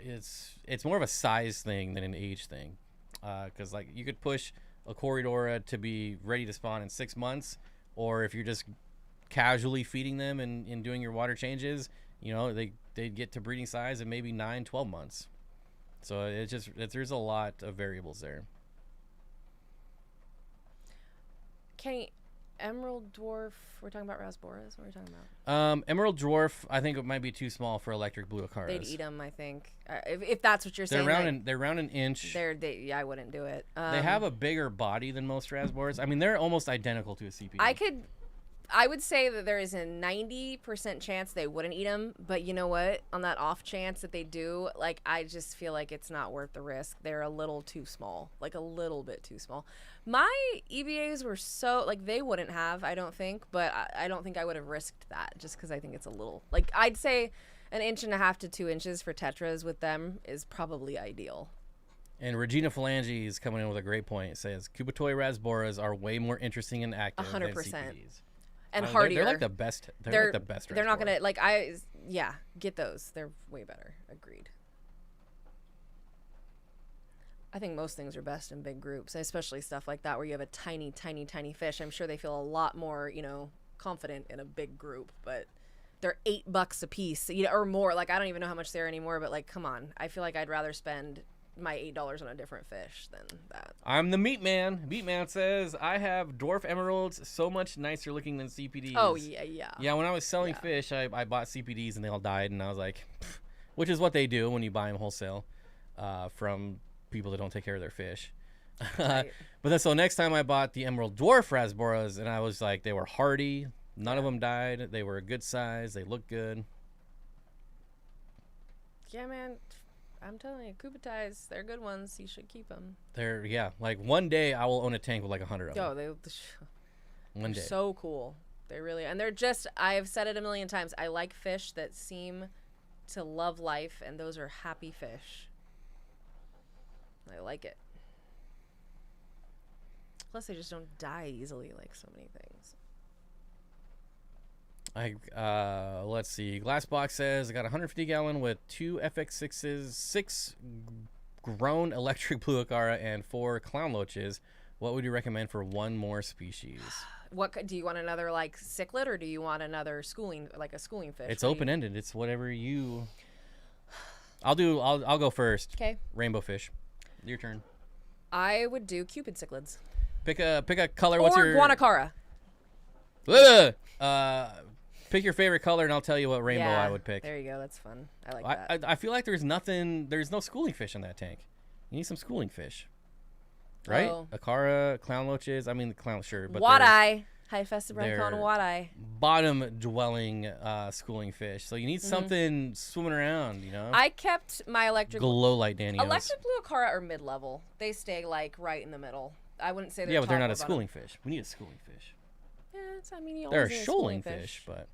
It's more of a size thing than an age thing, because like you could push a Corydora to be ready to spawn in 6 months, or if you're just casually feeding them and doing your water changes, you know, they'd get to breeding size in maybe 9-12 months. So there's a lot of variables there. Kenny, Emerald Dwarf, we're talking about Rasboras? What are we talking about? Emerald Dwarf, I think it might be too small for electric blue Acaras. They'd eat them, I think. If that's what you're saying. They're around an inch. Yeah, I wouldn't do it. They have a bigger body than most Rasboras. I mean, they're almost identical to a CPD. I would say that there is a 90% chance they wouldn't eat them, but you know what? On that off chance that they do, like, I just feel like it's not worth the risk. They're a little too small, like a little bit too small. My EVAs were so, like, they wouldn't have, I don't think, but I don't think I would have risked that just because I think it's a little, like, I'd say 1.5 to 2 inches for tetras with them is probably ideal. And Regina Phalange is coming in with a great point. It says Kubatoy Rasboras are way more interesting and active 100%. than CPDs. And hardier. They're like the best. They're like the best. They're not gonna get those. They're way better. Agreed. I think most things are best in big groups, especially stuff like that where you have a tiny, tiny, tiny fish. I'm sure they feel a lot more, you know, confident in a big group. But they're $8 a piece, you know, or more. Like, I don't even know how much they're anymore. But like, come on, I feel like I'd rather spend my $8 on a different fish than that. I'm the meat man. Meat man says I have dwarf emeralds so much nicer looking than CPDs. Oh yeah. Yeah, when I was selling fish, I bought CPDs and they all died, and I was like, pfft, which is what they do when you buy them wholesale from people that don't take care of their fish. Right. But then so next time I bought the emerald dwarf Rasboras, and I was like, they were hardy. None of them died. They were a good size. They looked good. Yeah, man. I'm telling you, Kubatais, they're good ones. You should keep them. Like one day I will own a tank with like 100 of them. They're so cool. They really, and they're just, I've said it a million times, I like fish that seem to love life, and those are happy fish. I like it. Plus, they just don't die easily like so many things. Let's see. Glassbox says I got a 150 gallon with 2 FX6s, 6 grown electric blue Acara, and 4 clown loaches. What would you recommend for one more species? What do you want, another like cichlid, or do you want another schooling, like a schooling fish? It's open ended. It's whatever you. I'll go first. Okay. Rainbow fish. Your turn. I would do Cupid cichlids. Pick a color. Or What's your Guanacara. Pick your favorite color, and I'll tell you what rainbow I would pick. There you go. That's fun. I like that. I feel like there's no schooling fish in that tank. You need some schooling fish. Right? Oh. Acara, clown loaches. I mean, the clown, sure. But Wad-eye. High festive they're brown wad-eye. Bottom-dwelling schooling fish. So you need something swimming around, you know? I kept my electric... Glow light Danios. Electric blue Acara are mid-level. They stay, like, right in the middle. I wouldn't say they're Yeah, but they're not a bottom. schooling fish. We need a schooling fish. Yeah, I mean, you they're a always need shoaling fish, but...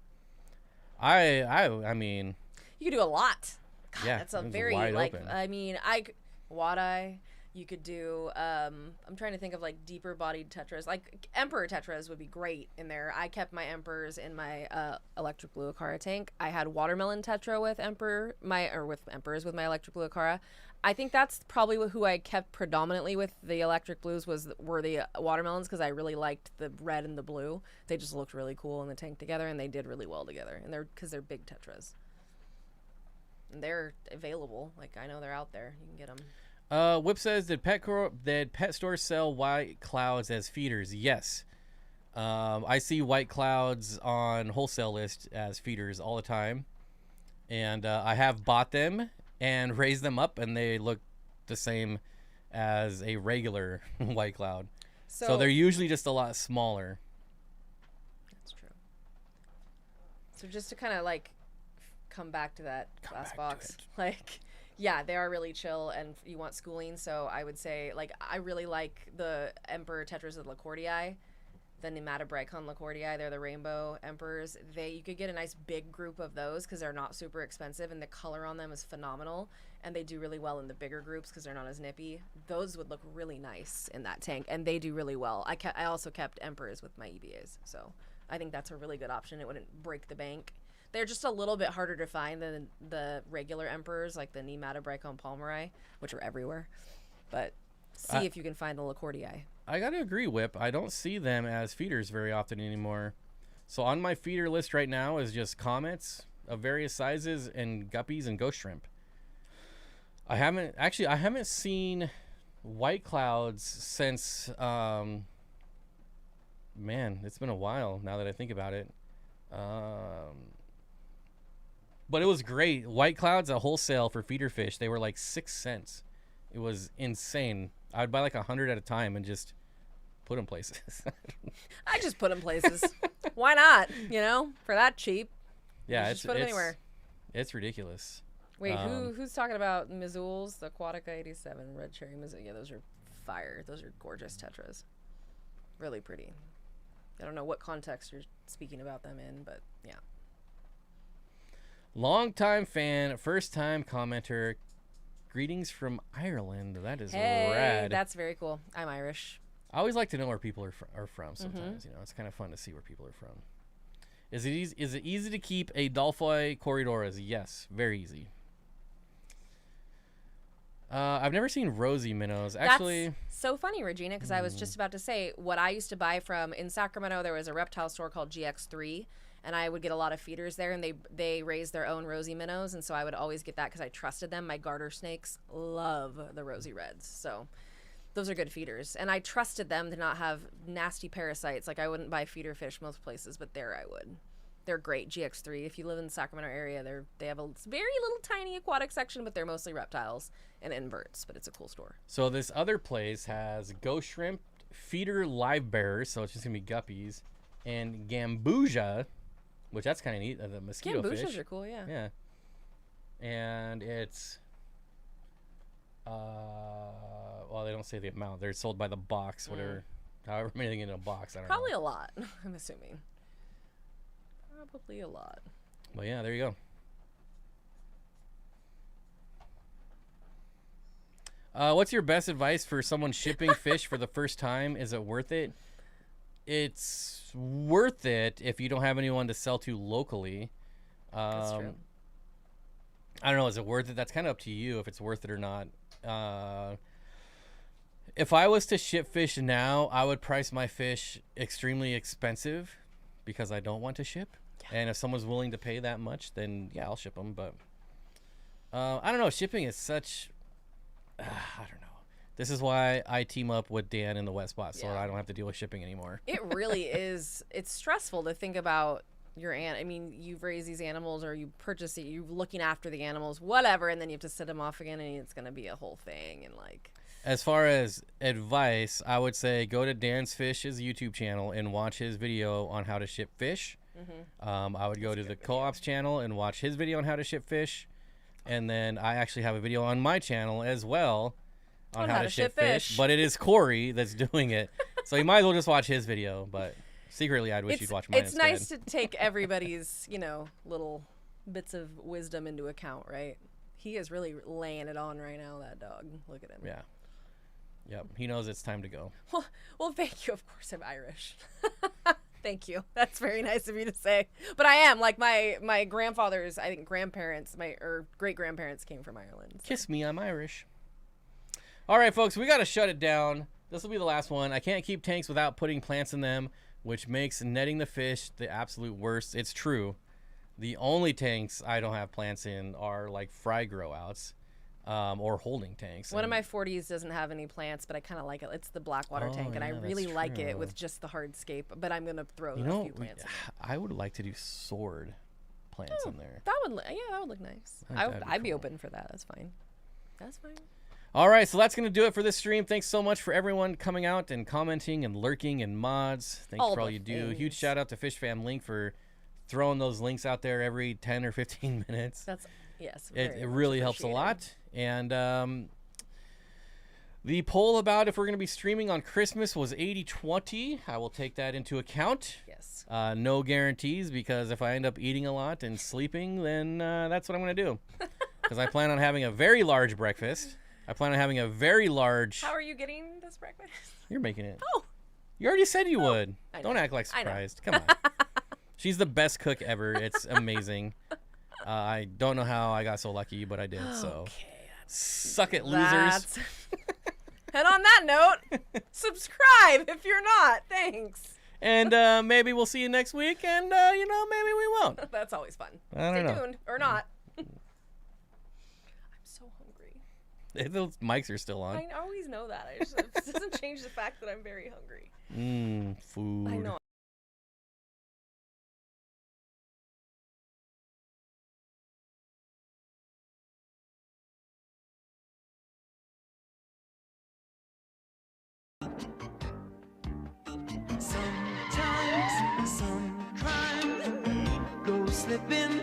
I mean... You could do a lot. God, yeah, that's a it's very, wide like... open. I mean, wad-eye... You could do, I'm trying to think of like deeper bodied tetras. Like emperor tetras would be great in there. I kept my emperors in my electric blue Acara tank. I had watermelon tetra with emperors with my electric blue Acara. I think that's probably who I kept predominantly with the electric blues were the watermelons, because I really liked the red and the blue. They just looked really cool in the tank together, and they did really well together. And because they're big tetras. And they're available. Like, I know they're out there. You can get them. Whip says, did pet stores sell white clouds as feeders? Yes. I see white clouds on wholesale list as feeders all the time, and I have bought them and raised them up, and they look the same as a regular white cloud. So they're usually just a lot smaller. That's true. So just to kind of like come back to that glass box, like, yeah, they are really chill, and you want schooling. So I would say, like, I really like the Emperor Tetras of Lacordae, the Nematobricon Lacordae. They're the rainbow emperors. You could get a nice big group of those because they're not super expensive, and the color on them is phenomenal, and they do really well in the bigger groups because they're not as nippy. Those would look really nice in that tank, and they do really well. I also kept emperors with my EBAs, so I think that's a really good option. It wouldn't break the bank. They're just a little bit harder to find than the regular emperors, like the Nematobricon palmeri, which are everywhere. But see if you can find the Lacordae. I gotta agree, Whip. I don't see them as feeders very often anymore. So on my feeder list right now is just comets of various sizes and guppies and ghost shrimp. I haven't seen white clouds since man, it's been a while now that I think about it. But it was great. White clouds at wholesale for feeder fish, they were like 6 cents. It was insane. I would buy like 100 at a time and just put them places. I just put them places. Why not? You know, for that cheap. Yeah, just put them anywhere. It's ridiculous. Wait, who's talking about Mizzuls? The Aquatica 87, red cherry Mizzul. Yeah, those are fire. Those are gorgeous tetras. Really pretty. I don't know what context you're speaking about them in, but yeah. Long-time fan, first-time commenter. Greetings from Ireland. That is rad. That's very cool. I'm Irish. I always like to know where people are from sometimes. Mm-hmm. You know, it's kind of fun to see where people are from. Is it easy to keep a Dolphoi corridoras? Yes, very easy. I've never seen rosy minnows. Actually, that's so funny, Regina, because I was just about to say what I used to buy from in Sacramento. There was a reptile store called GX3, and I would get a lot of feeders there, and they raised their own rosy minnows, and so I would always get that because I trusted them. My garter snakes love the rosy reds, so those are good feeders, and I trusted them to not have nasty parasites. Like I wouldn't buy feeder fish most places, but there I would. They're great. GX3. If you live in the Sacramento area, they have a very little tiny aquatic section, but they're mostly reptiles and inverts. But it's a cool store. So this other place has ghost shrimp, feeder live bearers, so it's just gonna be guppies, and gambusia, which that's kind of neat. The mosquito fish. Gambusias are cool, yeah. Yeah. And it's well, they don't say the amount. They're sold by the box, whatever, however many they get in a box. I don't know. Probably a lot. I'm assuming. Probably a lot. Well, yeah, there you go. What's your best advice for someone shipping fish for the first time? Is it worth it? It's worth it if you don't have anyone to sell to locally. That's true. I don't know. Is it worth it? That's kind of up to you if it's worth it or not. If I was to ship fish now, I would price my fish extremely expensive because I don't want to ship. Yeah. And if someone's willing to pay that much, then yeah, I'll ship them. But I don't know. Shipping is such... I don't know. This is why I team up with Dan in the wet spot, so I don't have to deal with shipping anymore. It really is. It's stressful to think about your I mean, you've raised these animals or you purchase it, you're looking after the animals, whatever, and then you have to set them off again, and it's going to be a whole thing. And like, as far as advice, I would say go to Dan's Fish's YouTube channel and watch his video on how to ship fish. Mm-hmm. I would go to the Co-op's channel and watch his video on how to ship fish. And then I actually have a video on my channel as well on how to ship fish. But it is Corey that's doing it. So you might as well just watch his video. But secretly, I'd wish you'd watch mine instead. It's nice to take everybody's, little bits of wisdom into account, right? He is really laying it on right now, that dog. Look at him. Yeah. Yep. He knows it's time to go. Well, thank you. Of course, I'm Irish. Thank you. That's very nice of you to say. But I am. Like, my grandfather's, I think, grandparents, or great-grandparents came from Ireland. So. Kiss me, I'm Irish. All right, folks, we got to shut it down. This will be the last one. I can't keep tanks without putting plants in them, which makes netting the fish the absolute worst. It's true. The only tanks I don't have plants in are, like, fry grow-outs. or holding tanks. One of my 40s doesn't have any plants, but I kind of like it. It's the black water tank, and I really like it with just the hardscape. But I'm gonna throw a few plants in there. I would like to do sword plants in there. That would look nice. I'd be open for that. That's fine. That's fine. All right, so that's going to do it for this stream. Thanks so much for everyone coming out and commenting and lurking and mods. Thanks for all you do. Huge shout out to FishFam Link for throwing those links out there every 10 or 15 minutes. It really helps a lot. And the poll about if we're going to be streaming on Christmas was 80-20. I will take that into account. Yes. No guarantees, because if I end up eating a lot and sleeping, then that's what I'm going to do. Because I plan on having a very large breakfast. I plan on having a very large... How are you getting this breakfast? You're making it. Oh. You already said you would. Don't act like surprised. Come on. She's the best cook ever. It's amazing. I don't know how I got so lucky, but I did. So suck it, losers. And on that note, subscribe if you're not. Thanks. And maybe we'll see you next week. And, maybe we won't. That's always fun. Stay tuned. Or not. Those mics are still on. I always know that. It doesn't change the fact that I'm very hungry. Food. I know. Sometimes some crimes go slipping